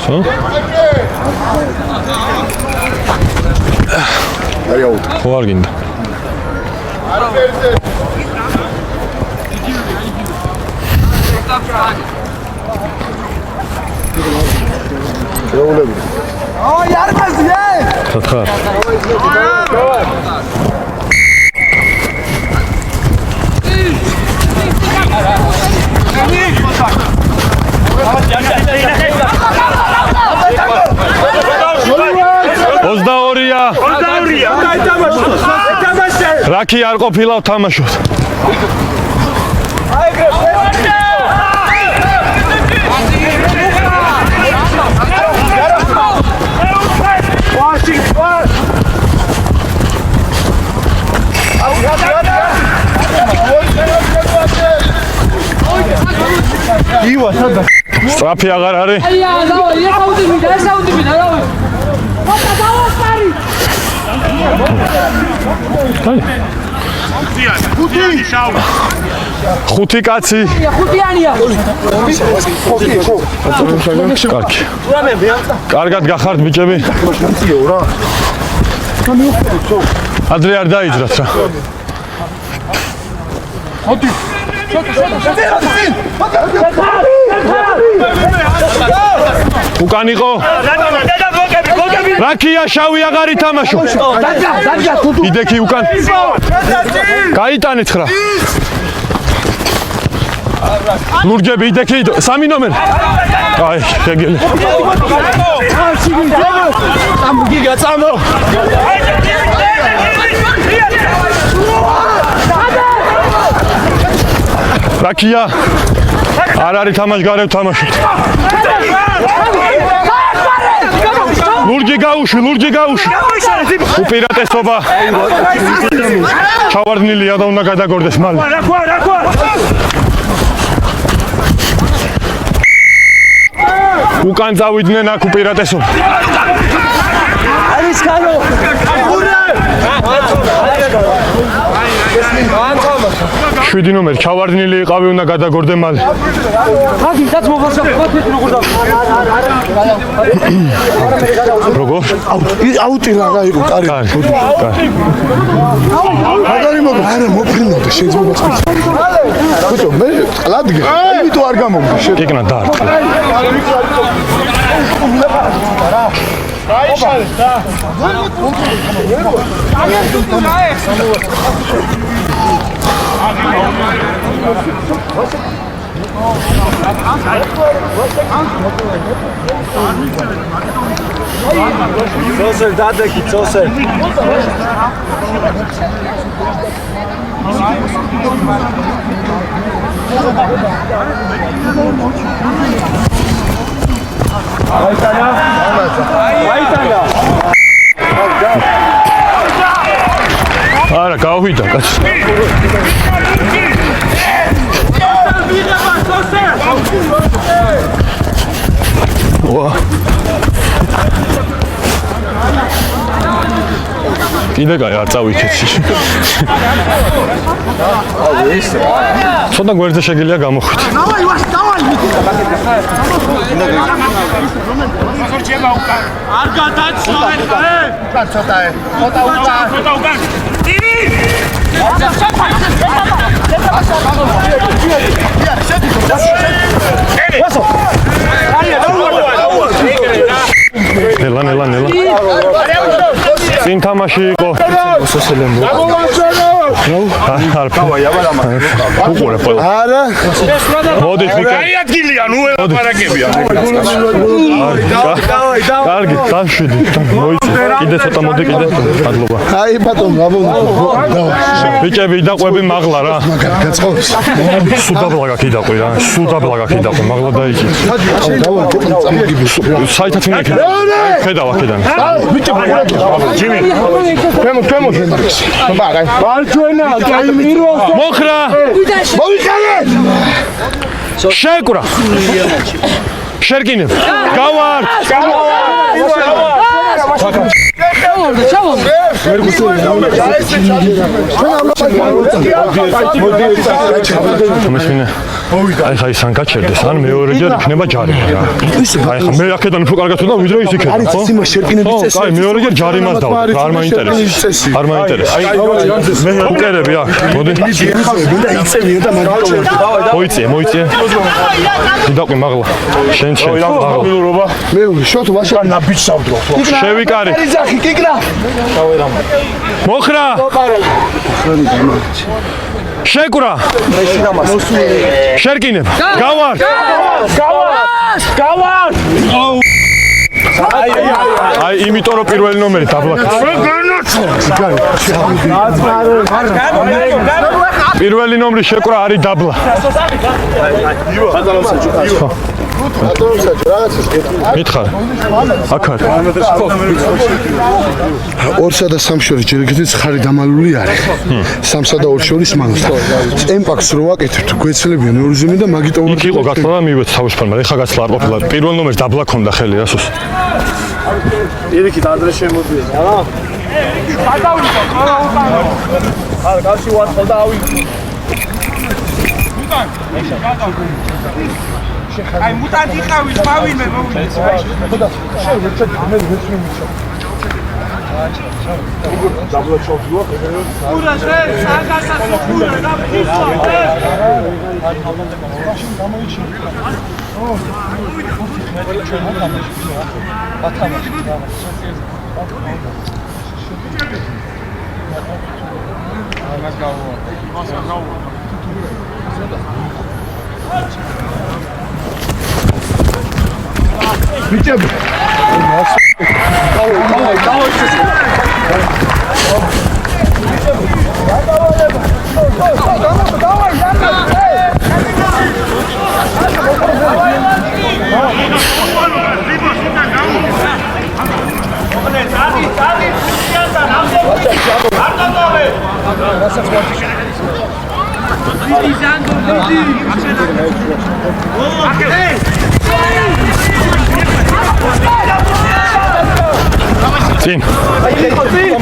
სო? აი აუტ. ხო არ გინდა. შეულები. აი, არ გაზია! სათხარ. რაკი არ ყოფილა თამაშოთ. ივა სადა სტრაფი აღარ არის. აია, დავაი, ესაუდები, დავაი. მოთა დავასწარი. ხუთი კაცი. ხუთიანია. კარგი. კარგად გახართ ბიჭები. ადრე არ დაიძრათ რა. უკან იყო. რაკია შავი აღარ ითამაშო. იდექი უკან. გაიტანეთ ხრა. ლურჯები იდექი 3 ნომერი. აი, შეგელე. გიგა წამო. რაკია არ არის თამაშგარევ თამაშობთ. ლურჯი გაუშვი. უპირატესობა. ჩავარდნილია და უნდა გადაგორდეს მალე. უკან წავიდნენ აქ უპირატესობა. არის ხარო. 7 ნომერი ჩავარდნილი იყავი უნდა გადაგორდე მალე. ხაგიდაც მოგასახვა თვით როგორ და. როგორ? აუტი რა გაიყო, კარი. მაგარი მოგა, არა მოფრინავდა შეიძლება წყლის. ბიჭო, მე ყლადგე. აიტო არ გამომდი. გეკნა დაარტყა. გაიშალეს და. Цосер, дадеки, цосер. Айтаня. არა, გავიდა კაცი. ვა. კიდე კაი არ წავიქეთ. ცოტა გვერდზე შეგიძლია გამოხვით. არ გადაცვალე ხე? ცოტა უკან. ნელა. წინ თამაში იყო. უყურე ყველა. არა. მოდი ხიკა. აი ადგილია, ნუ ელაპარაკებია. კარგი, დაშვიდი. მოიწი. კიდე ცოტა მოდი კიდე. მადლობა. აი ბატონო, გაბონო. ბიჭები დაყვები მაღლა რა. გაწყობს. სუდაბლა გაქიდაყვი რა. მაღლა დაიჭი. საერთოდ მეკი. ხედავ აქედან. ბიჭები, ჯიმი. ქვემო. მარჯვენა, გაიმირო. მოხრა. მოიხალეთ. შეკურა. შერკინებ. გავარ. მესმინე. აი ხაი სან გაჩერდეს, ან მეორეჯერ იქნება ჯარიმა რა. აი ხა მე აქედან უფრო კარგად ვთქვა ვიდრე ის იქნება. არის სიმო შერკინების წესი. აი მეორეჯერ ჯარიმას დავდო. არ მაინტერესებს. მე უკერები აქ. მოდი. მინდა იწევიო და მაგიტო. მოიწე. დიდაყვი მაღლა. შენ მაღლა. მე შოთო ვაშა ნაბიჯსავდრო. შევიკარი. ძახი კიკრა. მოხრა. შეკურა. შერკინებ. გავარ. აი, იმიტომ რომ პირველი ნომერი დაბლაკდა. პირველი ნომერი შეკურა არის დაბლა. მითხარ. აქ არის. ორსა და სამს შორის ჯერ კიდევ ხარი დამალული არის. სამსა და ორ შორის მანოს. ემპაქს რო ვაკეთებთ, გვეცლებიან ორზემი და მაგიტო იქ იყო გაცლა და მივეც თავისუფალ, მაგრამ ეხა გაცლა არ ყოფილა. პირველ ნომერს დაბლა ქონდა ხელი რასოს. პირიქით ადრე შემოდია რა. გადავიდა ყველა უკან. არა, გავში ვაწყო და ავიღო. უკან. აი მუტანტი ხავით, მავინე მოვიდა. ხოდა შევეცეთ მე ვეცრიმიჩა. დაბლა ჩავდიო. ურა შე, საგასასო ურა და ფისო. ბიჭები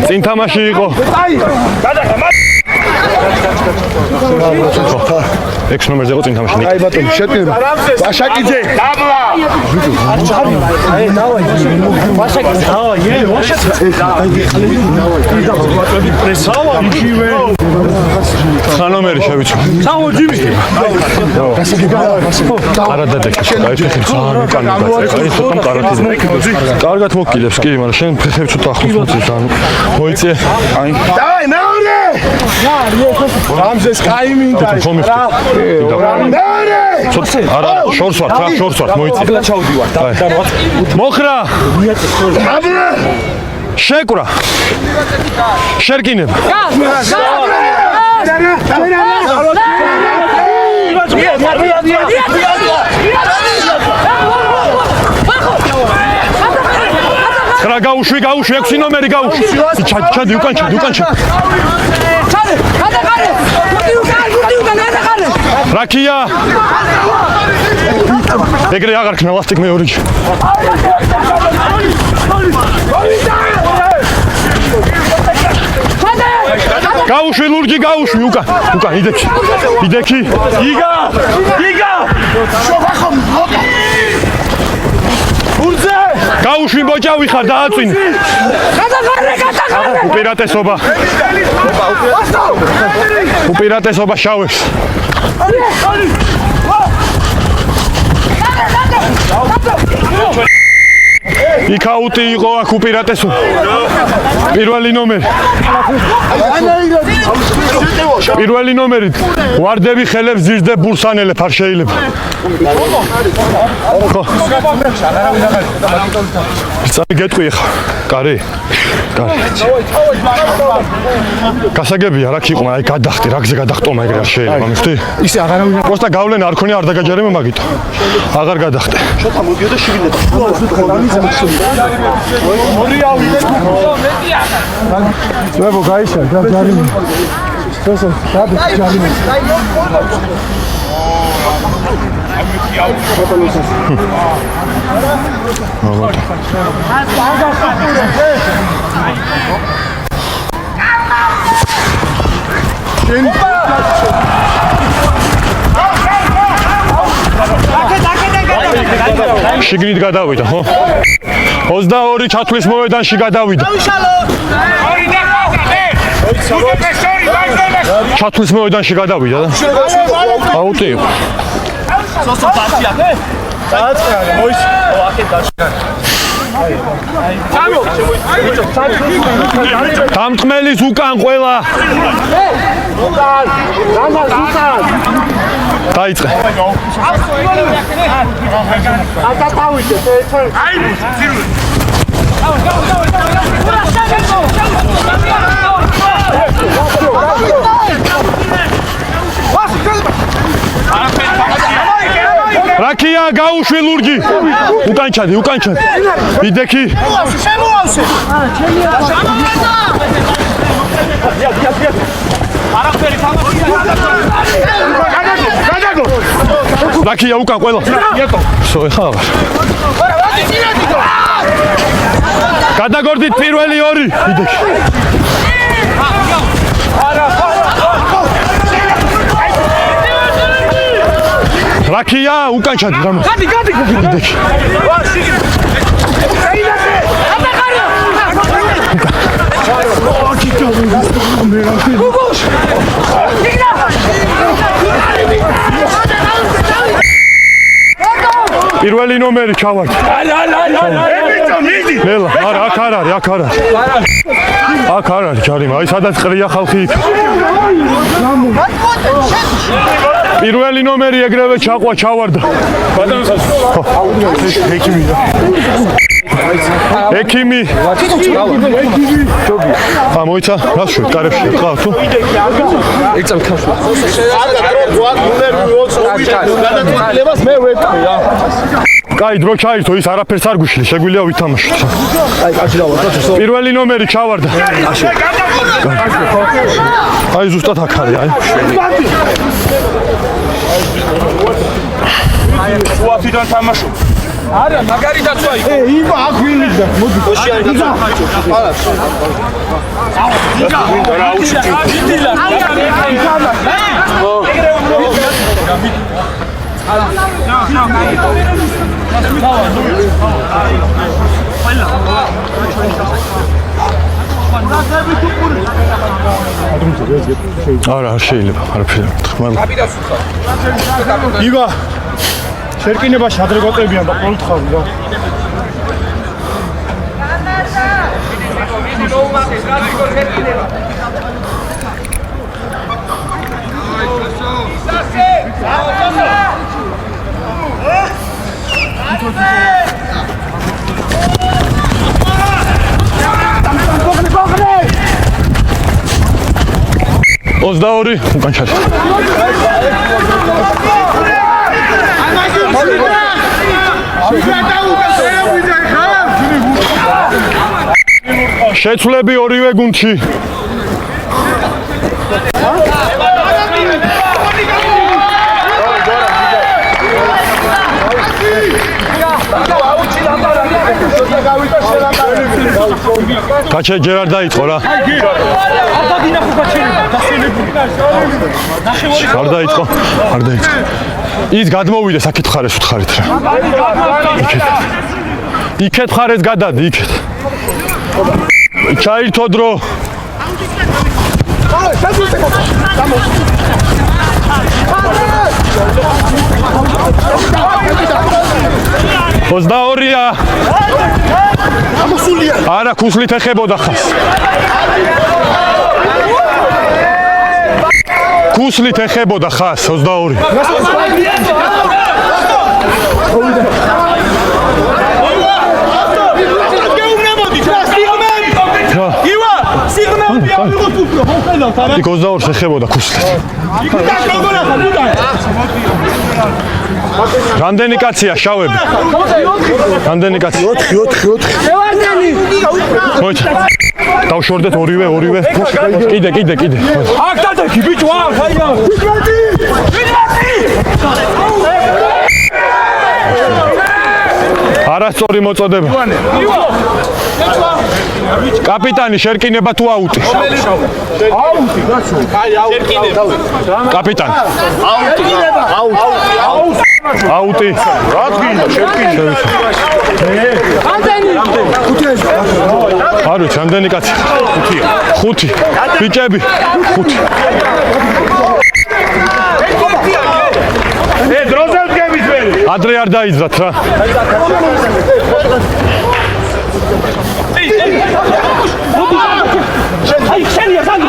წინ თამაში იყო. ექს ნომერზე იყო წინ თამაში. აი ბატონო შეტყება. ვაშაკიძე. დაბლა. ხა ნომერი შევიცვალ. ჩაო ჯიმი. არა დადეკე. აი ფეხი ძალიან უკან გაწევა. აი ცოტა კარათი. კარგად მოკიდებს კი, მაგრამ შენ ფეხები ცოტა ახლოს მოწევს. ანუ მოიწე. აი. დავაი მეორე. რამზეს კაიმინდა. მეორე. არა, შორს ვარ, მოიწე. აბლა ჩავდივარ. მოხრა. შეკურა. შერკინებ. რა გაუშვი 6 ნომერი გაუშვი. ჩადი უკან. რაკია ეგრე აღარ ქნა ლასტიკ მეორეჯი გაუშვი ლურჯი გაუშვი უკან იდექი იგა ურზე გაუშვი ბოჭა ვიხარ დააწვინე უპირატესობა შავებს იქაუტი იყო აქ უპირატესობა პირველი ნომერი ვარდები ხელებს ზირდებ ბურსანელებ არ შეიძლება გეტყვი ხა კარი გასაგებია რა ქიყმა აი გადახტი რა გზე გადახტომა ეგრე არ შეიძლება მიხდი ისე აღარავინ პროსტა გავლენა არ ქონია არ დაგაჯერება მაგით აღარ გადახტე შოთა მოდიოდა შიგნით ვებო გაიშა ჯარი სოსო დადი ჯარი შიგნით გადავიდა ხო 22 ჩათვლის მოედანში გადავიდა ჩათვლის მოედანში გადავიდა და აუტი იყო სოსო პარტია დააწყარა მოიში აქეთ დაშკარ დამტყმელის უკან ყველა დაიწყე რაკია გაუშვი ლურჯი უკან ჩადი იდექი რაკია უკან ყველა სო ეხლა გადაგორდით პირველი ორი იდექი რაკია უკან ჩადი რამო გადი იდექი პირველი ნომერი ჩავარდი ნელა არა აქ არ არის ჯარიმა აი სადაც ყრია ხალხი იქ პირველი ნომერი ეგრევე ჩავარდა ექიმი მოიცა რა შვი კარებში ყავ თუ ეცამ ქაშვი კაი დრო ჩაირთო ის არაფერს არ გუშლი შეგვიძლია ვითამაშოთ პირველი ნომერი ჩავარდა აი ზუსტად აქ არის აი სუაფიდან თამაშობ არა მაგარი დაცვა იყო იბა აქ ვინიდა მოდი იგა რა უჩი დილა არა შეიძლება არაფერი იგა შერკინებაში ადრე გოწებიან და ყოველ თხარი რა ოზდაორი უკან ჩადი შეცვლები ორივე გუნდში გაჩე ჯერ არ დაიწყო რა. არ დაიწყო. ის გადმოვიდა საკითხ ხარეს უთხარით რა. იქეთ ხარეს გადადი იქეთ. ჩაირთო დრო. ოცდაორია. არა ქუსლით ეხებოდა ხას. ქუსლით ეხებოდა ხას 22. იქ 22 ეხებოდა ქუსლით. რამდენი კაცია შავები? რამდენი კაცი? 4. მოიცა. დავშორდეთ ორივე. კიდე. აქ დადექი ბიჭო, აქ აია. არასწორი მოწოდება. კაპიტანი შერკინება თუ აუტი? აუტი, გასულ. აი, აუტი. კაპიტანი. აუტი. რა თქმა შერკინება. არ ვიცი, რამდენი კაცი? 5. ბიჭები, 5. დროზე ვდგებით მე. ადრე არ დაიძრათ რა. აი, შენია სანგი.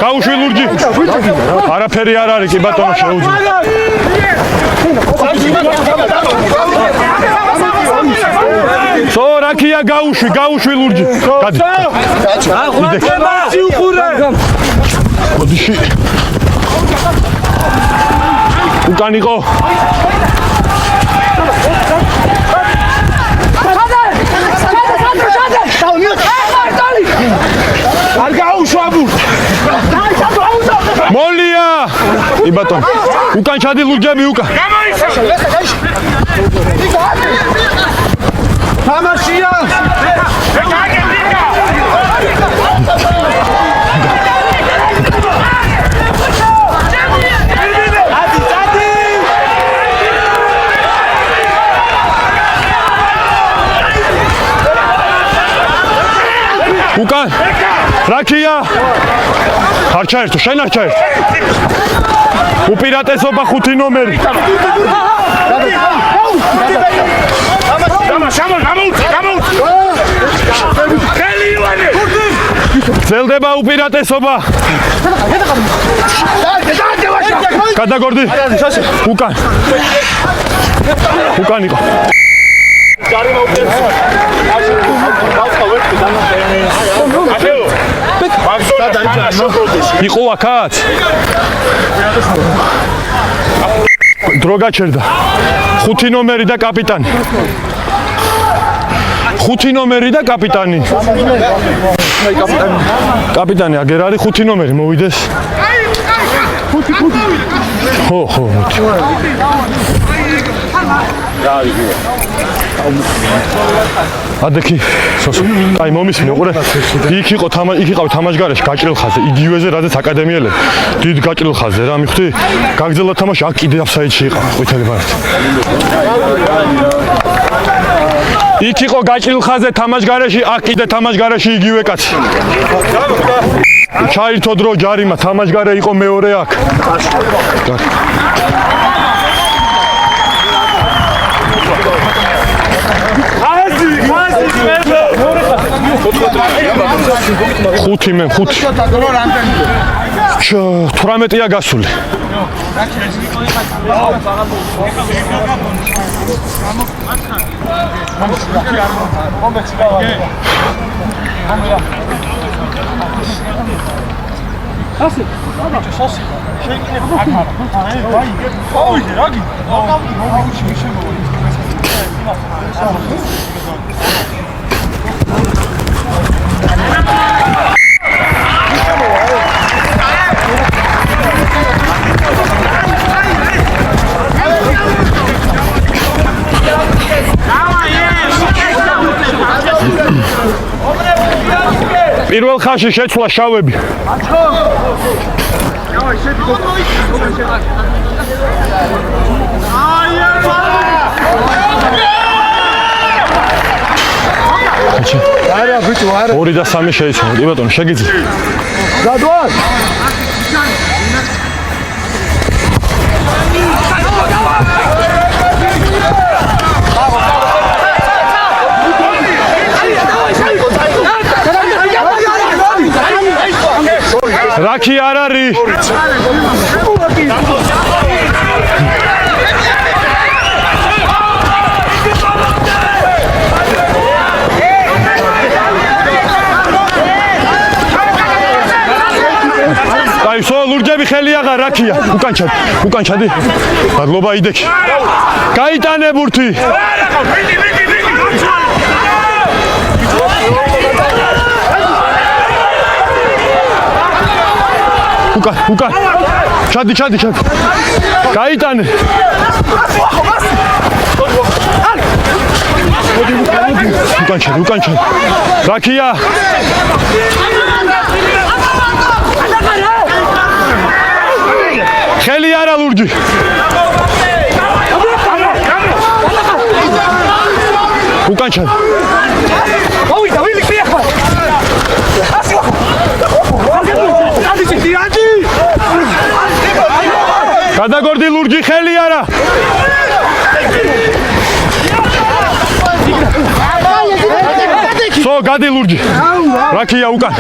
გაუშვი ლურჯი. არაფერი არ არის კი ბატონო შეუძლია. რაქია გაუშვი ლურჯი. გადი. მოდიში. უკან იყო. არ გაუშვაბურ. მოლია. ი ბატონო. უკან ჩადი ლურჯები უკან. თამაშია. უკან. რაქია. არ ჩაერთო, შენ არ ჩაერთო. უპირატესობა 5 ნომერი. ძელდება უპირატესობა. გადაგორდი. უკან. უკან იყო. იყო აქაც. დრო გაჩერდა. 5 ნომერი და კაპიტანი. 5 ნომერი და კაპიტანი. კაპიტანი აგერ არის 5 ნომერი მოვიდეს. ხო, მოდი. ადექი სოს აი მომისმინე უყურე იქ იყო თამაშგარეში გაჭრილ ხაზზე იგივეზე რადგან აკადემიელები დიდ გაჭრილ ხაზზე რა მიხდი გაგზელდა თამაში აქ კიდე აფსაიდში იყო ყვითელი ბარათი იქ იყო გაჭრილ ხაზზე თამაშგარეში აქ კიდე თამაშგარეში იგივე კაცი ჩაირთო დრო ჯარიმა თამაშგარე იყო მეორე აქ ხუთი მე 18-ია გასული. პირველ ხაზში შეცვლა შავები. არა ბიჭო არა 2 და 3 შეიცვალა. კი ბატონო, შეგიძლია. გადვარ რაკი არ არის. აი, სო ლურჯები ხელი აღარ რაკია. უკან ჩადი. მადლობა იდექი. გაიტანე ბურთი. უკან. ჩადი. გაიტანე. უკან ჩადი. რაკია. ხელი არა ლურჯი. უკან ჩადი. მოვიდა ვილი ხიახა გადაგორდი ლურჯი ხელი არა. სო გადი ლურჯი. რაკია უკან.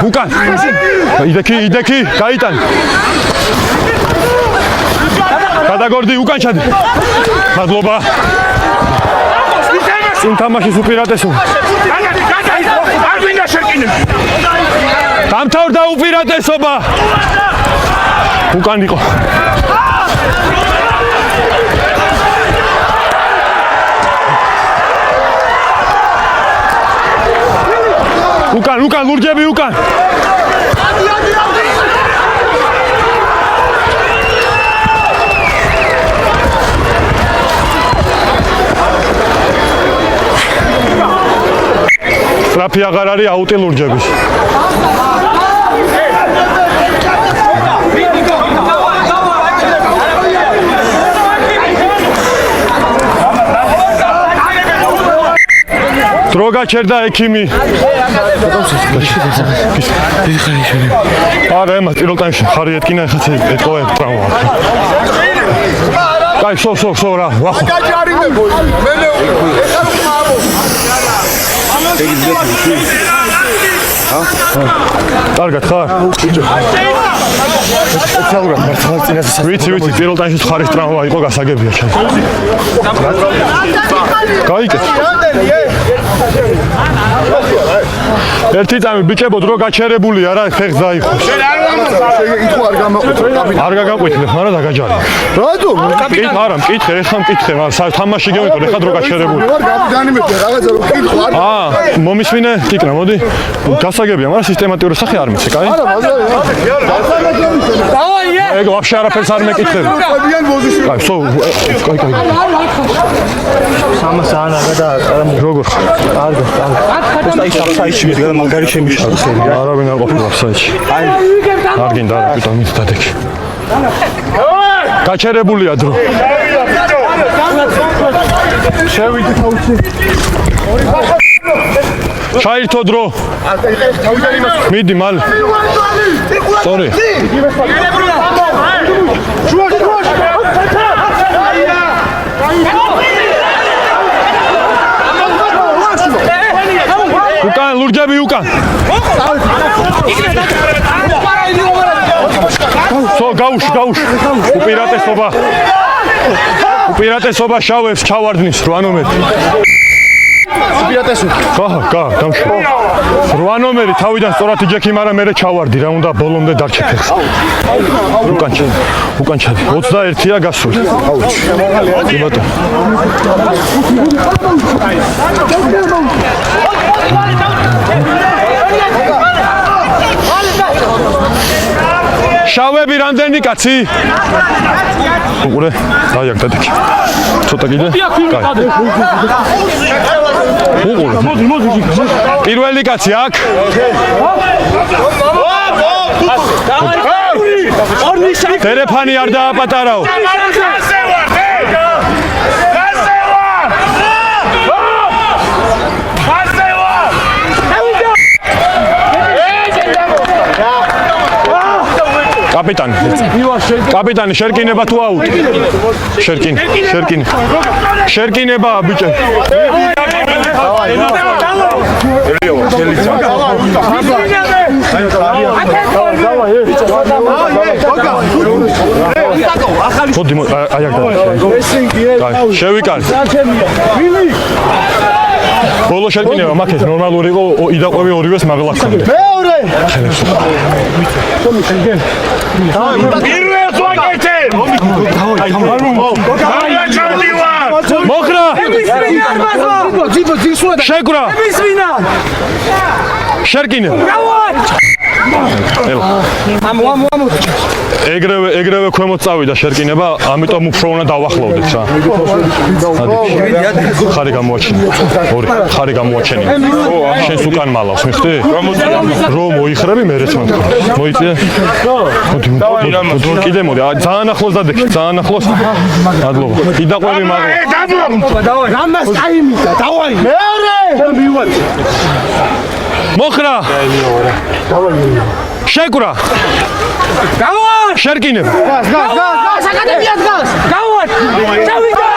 იდექი გაიტანე. გადაგორდი უკან ჩადი. მადლობა. წინ თამაშის უპირატესობა. არ მინდა შეკინე. დამთავრდა უპირატესობა. უკან იყო. უკან ლურჯები უკან. სტრაფი აღარ არის აუტი ლურჯების. დრო გაჩერდა ექიმი. არა ემას პირველ ტაიმში ხარი ეთკინა ეხლა ეთყოა ტრავმა. კაი სო რა ვახო. კარგად ხარ? ვიცი პირველ ტაიმში ხარის ტრავმა იყო გასაგებია ჩაი. გაიგეთ. ერთი წამი ბიჭებო დრო გაჩერებულია რა ფეხს დაიხოს. ითქვა არ გამოყვეთ არ გაგაყვეთილებ, მაგრამ დაგაჯარი. რატო? არა, მკითხე, ეხლა მკითხე, მაგრამ თამაში გემეთქო, ეხლა დრო გაჩერებული. ვარ გამიგანიმებია რაღაცა რომ ითქვა არ. მომისმინე, კიკნა, მოდი. გასაგებია, მაგრამ სისტემატიური სახე არ მიცე, კაი? არა, მაზარი. დავაია ეგ ვაფშე არაფერს არ მეკითხები. ყებიან ბოზიში. კაი, სო, კაი. სამასანა და როგორ? კარგი. აი საფსაიში მიდგა მაგარი შემიშალა ხელი რა. არავინ არ ყოფილა საფსაიში. არ გინდა რა, პიტო მით დადექი. გაჩერებულია დრო. შევიდი თავში. ჩაირთო დრო. მიდი მალე. სწორი. უკან ლურჯები უკან. სო გაუში. უპირატესობა შავებს ჩავარდნის 8 ნომერი. გა, დამშვა. 8 ნომერი თავიდან სწორად იჯექი, მაგრამ მე ჩავარდი რა უნდა ბოლომდე დარჩე ფეხს. უკან ჩადი. 21-ია გასული. კი ბატონო. შავები რამდენი კაცი? უყურე, დაიაკ დადექი. ცოტა კიდე. კაი. უყურე. პირველი კაცი აქ. ტელეფონი არ დააპატარაო. კაპიტანი შერკინება თუ აუტ? შერკინება ბიჭო. მოდი აი აქ და შევიკარეთ. ბოლო შერკინება მაქეთ ნორმალური იყო იდაყვევი ორივეს მაღლა ხონდა. მეორე პირველს ვაკეთე. მოხრა შეკრა შერკინე ეგრევე ქვემოთ წავიდა შერკინება, ამიტომ უფრო უნდა დავახლოვდეთ რა. ხარი გამოაჩინე. ორი ხარი გამოაჩენე. შენს უკან მალავს, მიხდი? რომ მოიხრები მერეც მაქ. მოიწია? მოდი. კიდე მოდი. ძალიან ახლოს დადექი, ძალიან ახლოს. ადლობა. იდაყვევი მაგა. დავაი. რამას აიმიდა, დავაი. მეორე. მოხრა. შეკრა. შერკინე. საკადემია დგას. გავარ. ჩავიდა.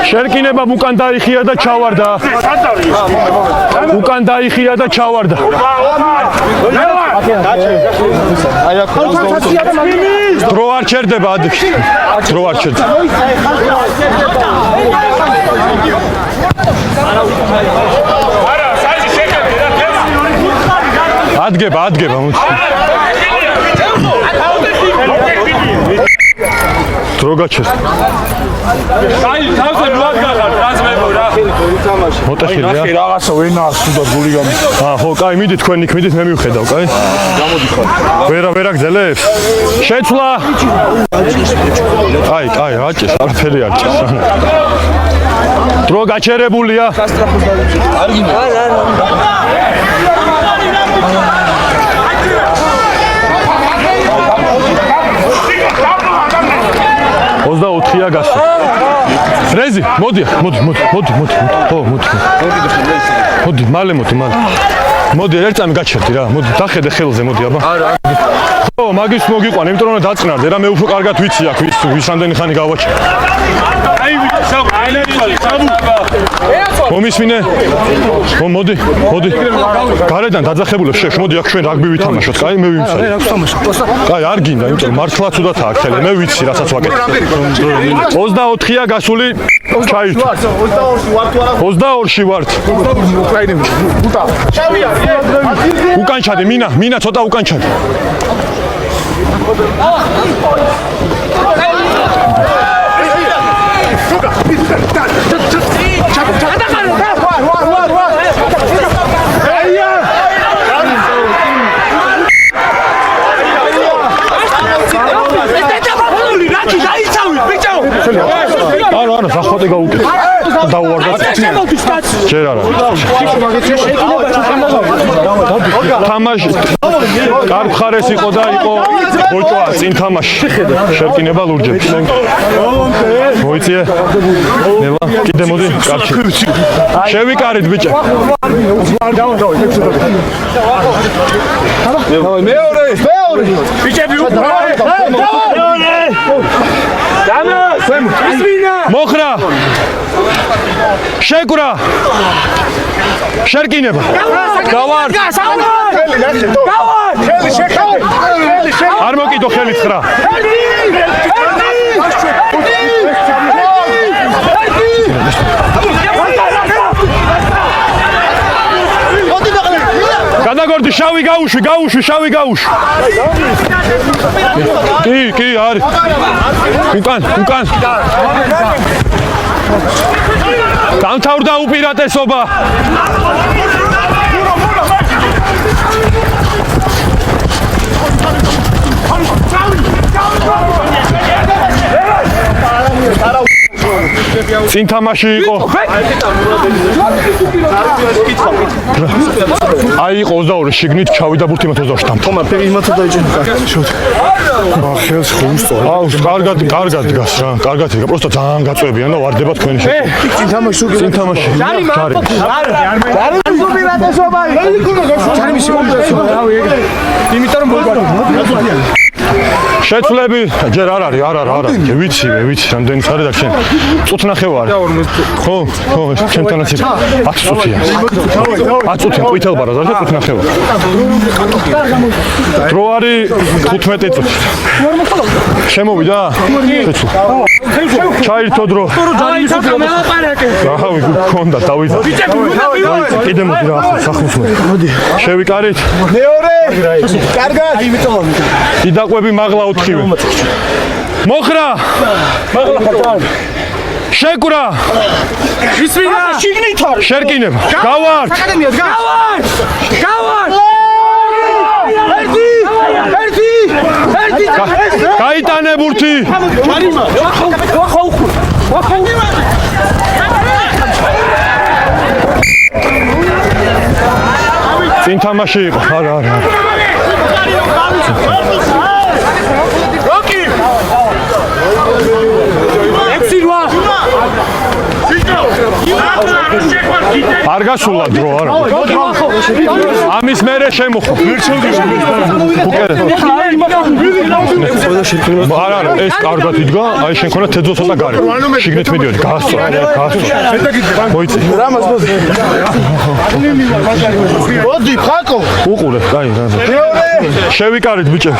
შერკინება უკან დაიხია და ჩავარდა. უკან დაიხია და ჩავარდა. დრო არ ჩერდება ადიქი. დრო არ ჩერდება. ადგება მოდი. დრო გაჩერდა. აი, თავზე ნუად გახარ, რაზმებო რა. მოტაშილია. ნახე რაღაცა ვენაა სულ გული გამი. ხო, კაი, მიდი თქვენ იქ მიდით მე მივხედავ, კაი? გამოდი ხარ. ვერა გძელებს. შეცვლა. აი, აჭეს, არაფერი არ ჭეს. დრო გაჩერებულია. ოთხია გასა. რეზი, მოდი. ხო, მოდი, მალე. მოდი, ერთ წამი გაჩერდი რა. მოდი, დახედე ხელზე, მოდი, აბა. ხო, მაგის მოგიყვან, იმიტომ რომ დაწნარდე რა, მე უფრო კარგად ვიცი აქ, ვის რამდენი ხანი გავაჩერე. აი, მომისმინე. მოდი. გარედან დაძახებულებს შეშ, მოდი აქ ჩვენ რაგბი ვითამაშოთ, კაი, მე ვიმცადე. კაი, არ გინდა, იმიტომ მართლა ცუდად აქ ხელი, მე ვიცი რასაც ვაკეთებ. 24-ია გასული, ჩაირთვა. 22-ში ვართ. უკან ჩადე, მინა ცოტა უკან ჩადე. არა, ზახოთე გაუკეთე. დაუვარდა. ჯერ არა. თამაში. კარგ ხარეს იყო და იყო ბოჭვა წინ თამაში. შერკინება ლურჯებს. მოიწია. ნელა, კიდე მოდი, კარჩი. შევიკარით ბიჭო. მეორე. ბიჭები უფრო. მოხრა შეკრა შერკინება გავარ არ მოკიდო ხელით ხრა გადაგორდი შავი გაუშვი შავი გაუშვი კი არის უკან დამთავრდა უპირატესობა წინ თამაში იყო. აი იყო 22 შიგნით ჩავიდა ბურთი 27-დან. ხომა იმათო დაიჭირა კარტი. ხელს ხუსტო. აუ, კარგად დგას რა. კარგად დგას. პროსტა ძალიან გაწევებიან და ვარდება თქვენი შე. წინ თამაში უკვე. წინ თამაში. ჯარი. იმიტომ რომ შეცვლები ჯერ არ არის. ვიცი, რამდენი არის და შენ. წუთ ნახევარი. ხო, ჩემთანაც 10 წუთია. 10 წუთი ყვითელ ბარაზ არის წუთ ნახევარი. დრო არის 15 წუთი. შემოვიდა? ჩაირთო დრო. აჰა, გქონდა დავიდა. კიდე მოდი რა სახუს მოდი. შევიკარით? მეორე. კარგად. იდაყვები მაღლა 4-ვე. მოხრა. შეკურა. ისვინა შიგნით არის. შერკინებ. გავართ. ერთი. გაიტანე ბურთი. წინ თამაში იყო. არა. როკი. არ გასულა დრო არა. ამის მერე შემოხო. არა, ეს კარგად იდგა, აი შენ ქონა თეძო ცოტა გარე. შიგნით მიდიოდი, გაასწორა. მოიწე. მოდი, ფაკო. უყურე, კაი, რა. შევიკარით ბიჭო.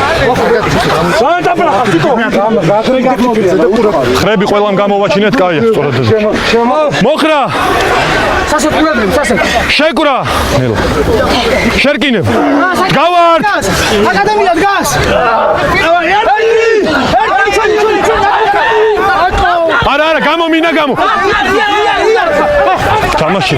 ხრები ყველამ გამოვაჩინეთ, კაია, სწორად ეს. მოხრა. შეკურა. ნელა. შერკინებ. გავართ. აკადემია დგას. არა, გამომინა გამო. თამაში.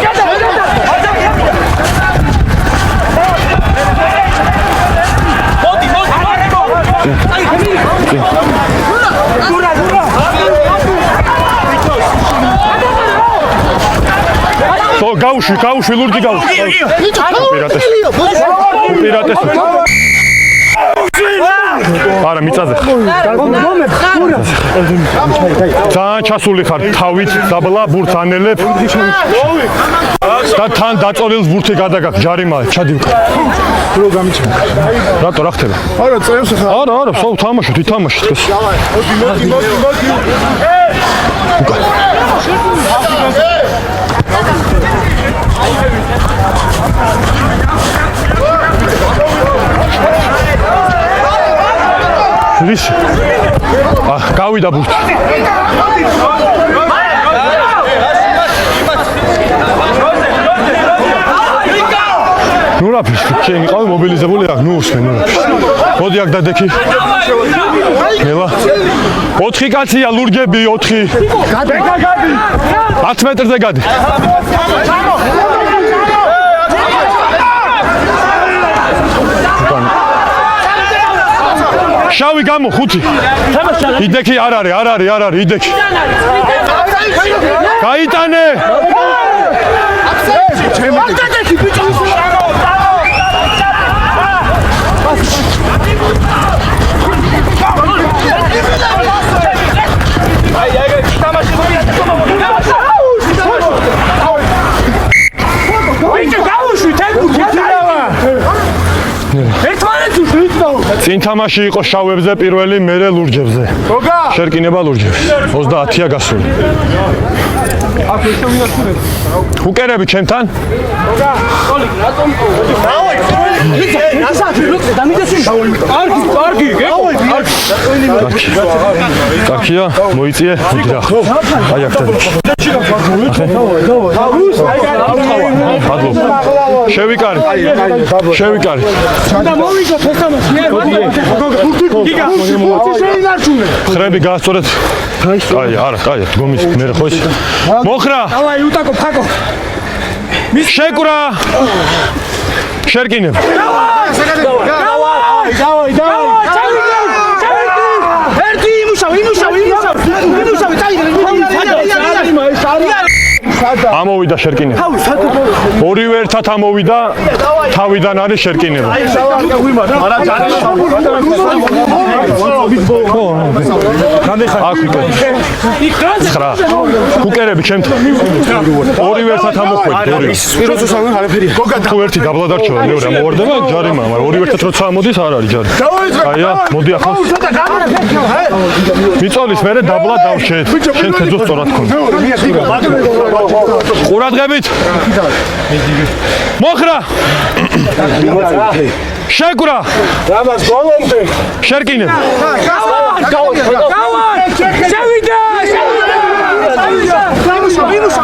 То გაუშვი ლურჯი გაუშვი. პირატეს. არა მიწაზე. ძალიან ჩასული ხარ თავით დაბლა ბურთს ანელებ. და თან დაწოლილს ბურთი გადაგაქ ჯარიმა ჩადივკ. რო გამიჩნდა. რატო რა ხდება? არა, წევს ხა. არა, სულ თამაშობ, ვითამაშეთ ეს. მოდი. ვის? გავიდა ბურთი. ნუ რა ფიქრ, შენ იყავი მობილიზებული აქ, ნუ უსმენ, ნუ რა ფიქრ. მოდი აქ დადექი. ნელა. 4 კაცია ლურჯები, 4. გადი. 10 მეტრზე გადი. შავი გამო 5. იდექი არ არის, იდექი. გაიტანე. წინ თამაში იყო შავებზე პირველი, მერე ლურჯებზე. შერკინება ლურჯებს. 30-ია გასული. უკერები ჩემთან? კარგია, მოიწიე. აი აქ დადე. შევიკარი. ხრები გაასწორეთ. აი, არა, კაია, გომის მერე ხო ის. მოხრა. დავაი, უტაკო, ფაკო. შეკურა. შერკინებ. დავაი. ერთი იმუშავი, დაიდე. ამოვიდა შერკინება. ორივე ერთად ამოვიდა, თავიდან არის შერკინება. ხრა. კუკერები ჩემთან. ორივე ერთად ამოხვედით, ორივე. თუ ერთი დაბლა დარჩება, მეორე ამოვარდება, ჯარიმა, მაგრამ ორივე ერთად როცა ამოდის, არ არის ჯარი. აია, მოდი ახლა. მიწოლის მერე დაბლა დავშეთ. შენ თეძო სწორად ქონდა. ყურადღებით. მოხრა. შეკურა. რამაც ბოლომდე შერკინებ.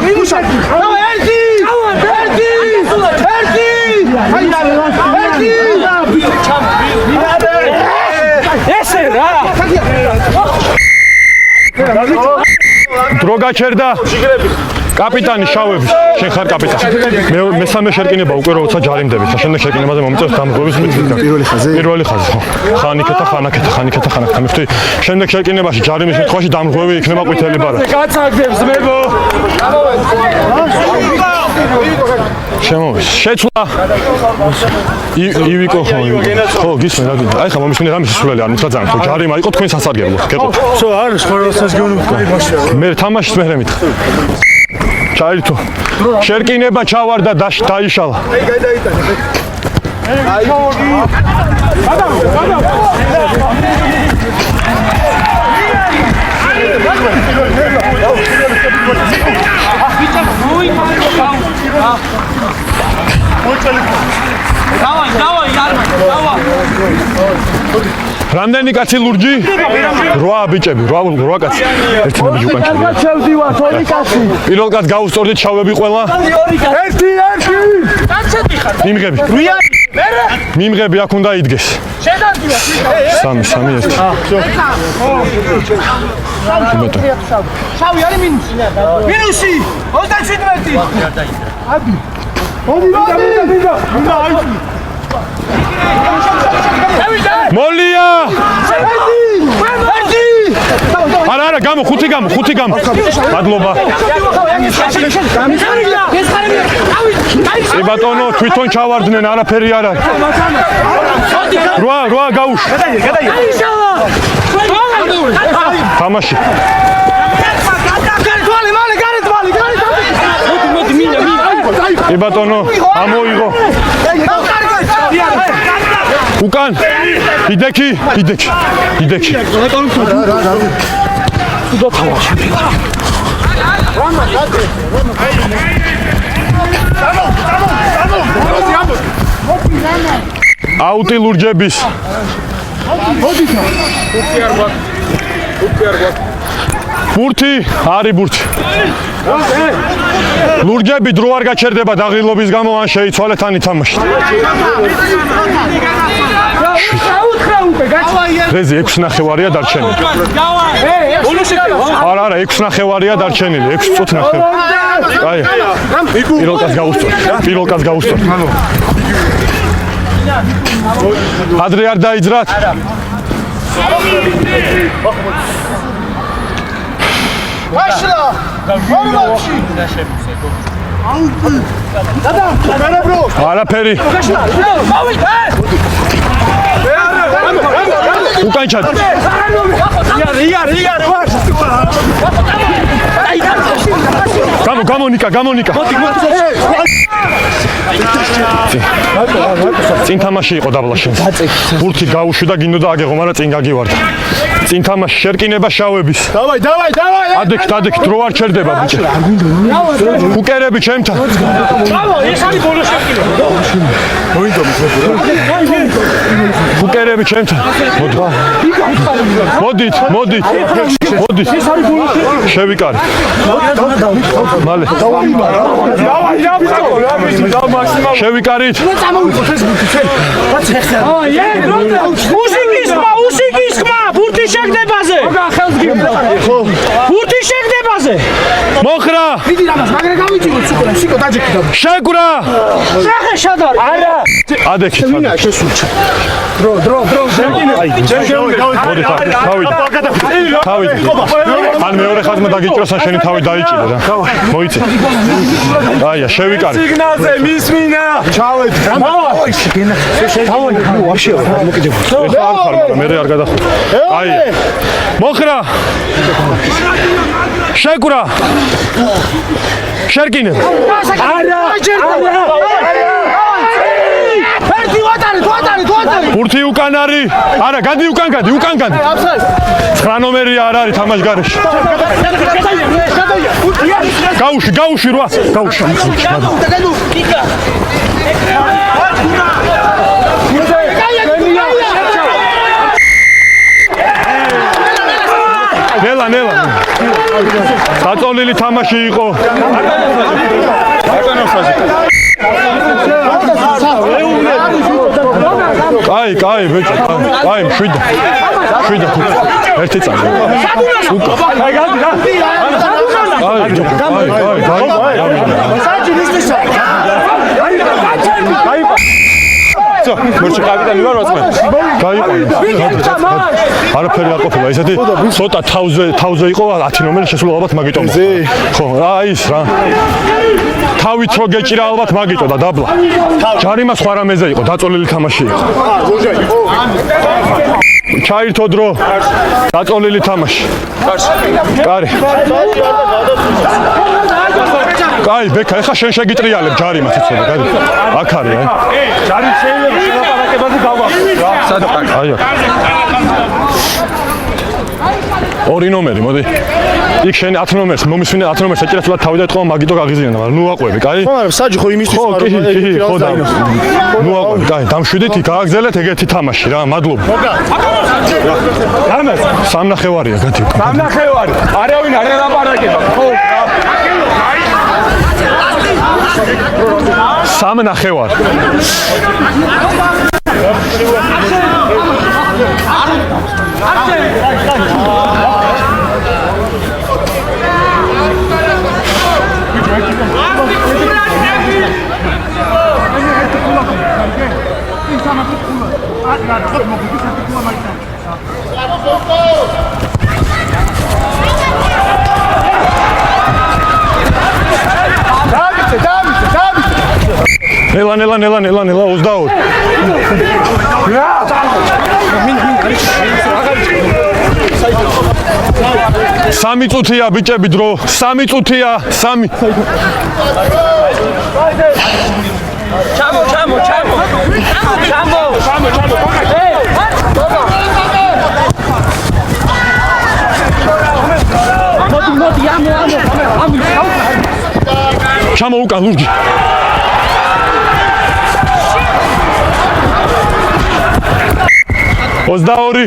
მინუსა. დრო გაჩერდა. კაპიტანი შავების, შენ ხარ კაპიტანი. მე მესამე შერკინება უკვე როცა ჯარიმდებით, შემდეგ შერკინებაზე მომიწევს დამღობის მიწვით. პირველი ხაზი ხო. ხანიკეთა. მიხდი, შემდეგ შერკინებაში ჯარიმის შემთხვევაში დამღები იქნება ყვითელი ბარათი. გაცაგდებს მებო. შემოვის. შეცვლა. ივიკო ხო. ხო, გისმენ რა გინდა. აი ხა მომისმინე რამის სულელი არ მითხრა ძალიან. ხო, ჯარიმა იყო თქვენ სასარგებლო. გეყო. სო არის ხოლმე გეუბნები. მე თამაშის მერე მითხრა. ჩაირთო. შერკინება ჩავარდა დაიშალა. რამდენი კაცი ლურჯი? 8 ბიჭები, 8 კაცი. ერთი ბიჭი უკან ჩავიდა. ჩავდივართ ორი კაცი. პირველ კაც გავუსწორდით შავები ყველა. ერთი. კაცები ხარ. მიმღები. მიმღები აქ უნდა იდგეს. შედადია. 3 1. შავი არის მინუსი. მინუსი 27. მოლია! არა, გამო, 5 გამო. მადლობა. ბატონო, თვითონ ჩავარდნენ, არაფერი არ არის. 8 გაუშ. თამაში. ბატონო, ამოიღო. უკან. იდექი. აუტი ლურჯების. ბურთი, არის ბურთი. ლურჯები დრო არ გაჩერდება დაღლილობის გამო, ან შეიცვალეთ ან ითამაშეთ. დღეზე 6 ნახევარია დარჩენილი. არა, 6 ნახევარია დარჩენილი, 6 წუთი ნახევარი. აი, პირველ კაც გავუსწორ. ადრე არ დაიძრათ. ვაშლა. არაფერი. უკან ჩად. გამონიკა. წინ თამაში იყო დაბლაშენ. ბურთი გაუშვი და გინდოდა აგეღო, მაგრამ წინ გაგივარდა. წინ თამაში შერკინება შავების. დავაი. ადექ დრო არ ჩერდება ბიჭი. კუკერები ჩემთან. ეს არის ბოლო შეკინება. კუკერები ჩემთან. მოდით. შევიკარით. მალე. შევიკარით. უსიკის ხმა, ბურთი შეგდებაზე. მოხრა. მიდი რამას, მაგრამ გამიჭიროთ სულ. შეკურა ადექი თავი ან მეორე ხაზმა დაგიჭროს ან შენი თავი დაიჭირე რა მოიცე აია შევიკარე სიგნალზე მისმინა ჩავედ თავი ვაფშე მოკიდებო ეხლა არ ხარ მაგრამ მე არ გადახო აი მოხრა შეკურა შერკინე არა ერთი ვატარი ბურთი უკან არის არა გადი უკან გადი 9 ნომერია არ არის თამაშგარეში გაუში 8 გაუში ნელა დაწოლილი თამაში იყო კაი ბეჭო კაი შვიდა ერთი წამი უკა კაი გადი რა მორჩი კაპიტანი ვარ ვაცმენ არაფერი არ ყოფილა ესეთი ცოტა თავზე იყო 10 ნომერი შესულა ალბათ მაგიტო ხო რა ის რა თავით რო გეჭირა ალბათ მაგიტო და დაბლა ჯარიმა სხვა რამეზე იყო დაწოლილი თამაში იყო ჩაირთო დრო დაწოლილი თამაში კარი კაი ბექა ეხა შენ შეგიტრიალებ ჯარიმას იცოდე გადი აქ არის ჯარი შეიძლება შეგაპარაკებაზე გავახსნა აიო ორი ნომერი მოდი იქ შენ 10 ნომერს მომისვინე 10 ნომერს ეჭირა თულა თავი და ეთქვა მაგიტო გაღიზიანა მაგრამ ნუ აყვები კაი ხო მაგრამ საჯი ხო იმისთვის ხო და ნუ აყვები კაი დამშვიდით გააგზელეთ ეგეთი თამაში რა მადლობა რამე სამნახევარია გადი სამნახევარი არავინ არ ელაპარაკება ხო სამნახევარი ნელა 22 3 წუთია ბიჭები დრო 3 წუთია 3 ჩამო მოდი ამი ჩამო უკან ლურჯი ოცდაორი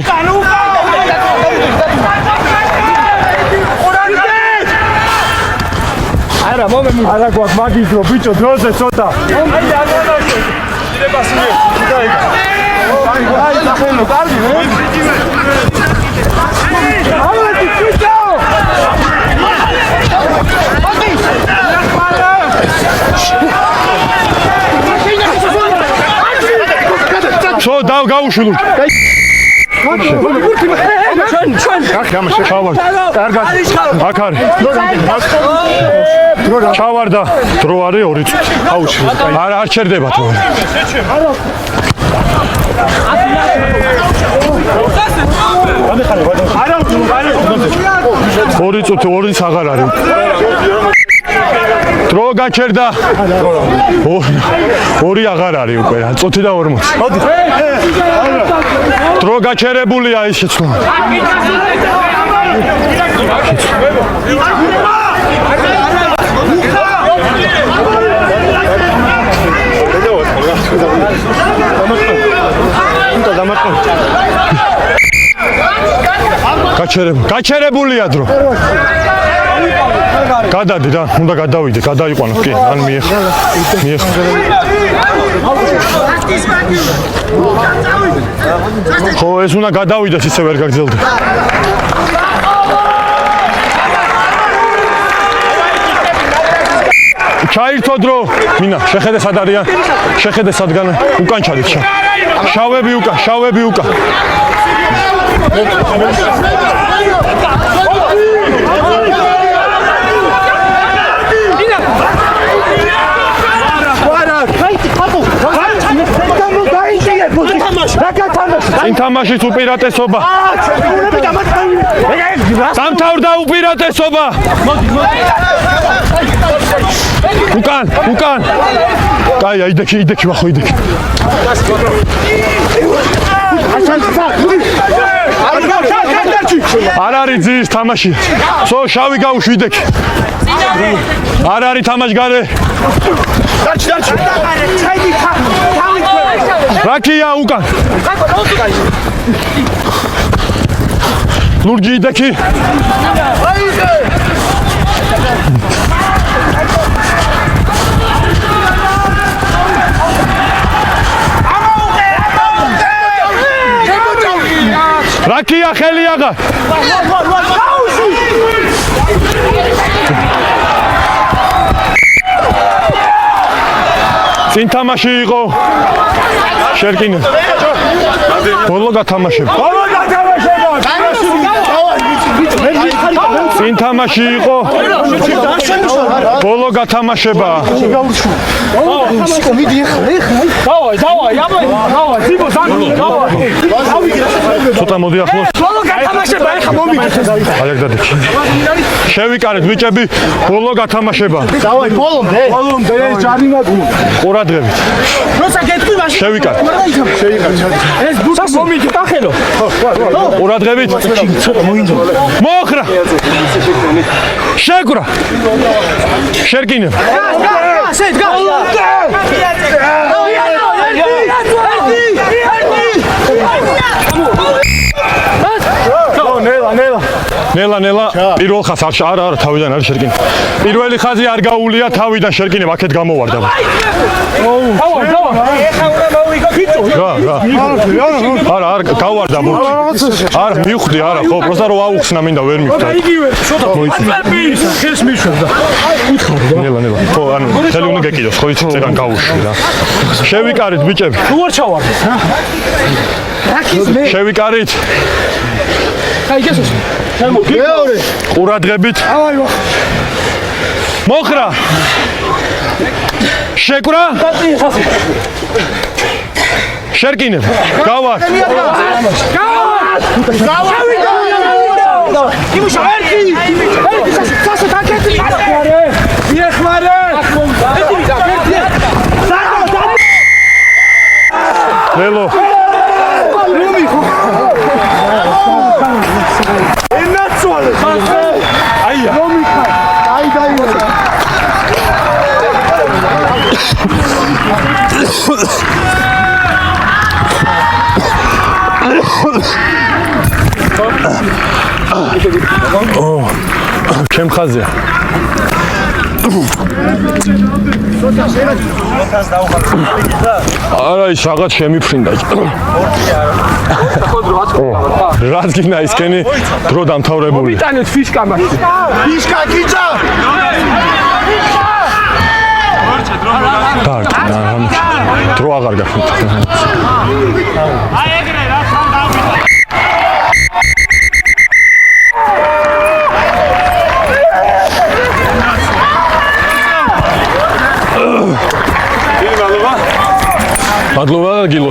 არა მომემი არა გვაქვს მაგის დრო ბიჭო დროზე ცოტა აი აგონაში დილებას მიე დაიგა აი სახენო კარგი აი ბიჭო შო დავ გაუშულო ჩვენ ჩავარ კარგად აქ არის ჩავარდა დრო არის 2 წუთი აუში არ ჩერდება თქო ორი წუთი 2 აღარ არის დრო გაჩერდა 2 აღარ არის უკვე წუთი და 40 მოდი დრო გაჩერებულია ის შეცვლა გაჩერებულია დრო გადადი რა უნდა გადავიდე გადაიყვანო კი ან მიეხ ხო ეს უნდა გადავიდეს ისე ვერ გაგზელდე ჩაირთო დრო. მინა, შეხედე სად არიან. შეხედე სადგან უკან ჩადით. შავები უკან, შავები უკან. წინ თამაშის უპირატესობა. დამთავრდა უპირატესობა. უკან, უკან. კაი, იდექი, ვახო იდექი. არ არის ძის თამაში. შავი გაუშვი იდექი. არ არის თამაშგარე. დარჩი. რაკია უკან. ლურჯი იდექი. რაკია ხელი აღარ. წინ თამაში იყო შერკინე. ბოლო გათამაშება. წინ თამაში იყო ბოლო გათამაშება. ცოტა მოდი ახლოს. ბოლო გათამაშება ეხა მომიგეთ. ალეგდადეჩი. შევიკარეთ ბიჭები, ბოლო გათამაშება. დავაი ბოლომდე ჯარიმა გულ. ყურადღებით. როცა გეტყვი მაშინ შევიკარეთ. ეს ბუთას მომიგეთ ახელო. ყურადღებით. მოხრა. შეკრა. შერკინე. შედგა. ნელა პირველ ხაზს არა თავიდან არის შერკინე. პირველი ხაზი არ გაუულია თავიდან შერკინე აქეთ გამოვარდა. დავა. ეხა უნდა მოვიგო ბიჭო. არა გავარდა ბურთი. არა მივხვდი არა ხო პროსტა რომ აუხსნა მინდა ვერ მივხვდა. იგივე შოთა ხელს მიშვებდა. ნელა ხო ანუ ხელი უნდა გეკიდოს ხო იცი წერან გაუშვი რა. შევიკარით ბიჭები. თუ არ ჩავარდეთ რა. შევიკარით. აი გესოს. მეორე ყურადღებით. მოხრა. შეკრა. შერკინე. გავარ. იმუშა ერთი. სასო დაკეტი. მიეხმარე. ლელო. ჩემ ხაზია. არა ის რაღაც შემიფრინდა. რაც გინდა ისქენი დრო დამთავრებული. ტანეთ ფიშკა მაშინ. ფიშკა გიჭა. დრო აღარ გახსოვთ. აი ეგრე რა თან დავიდა. მადლობა გილო.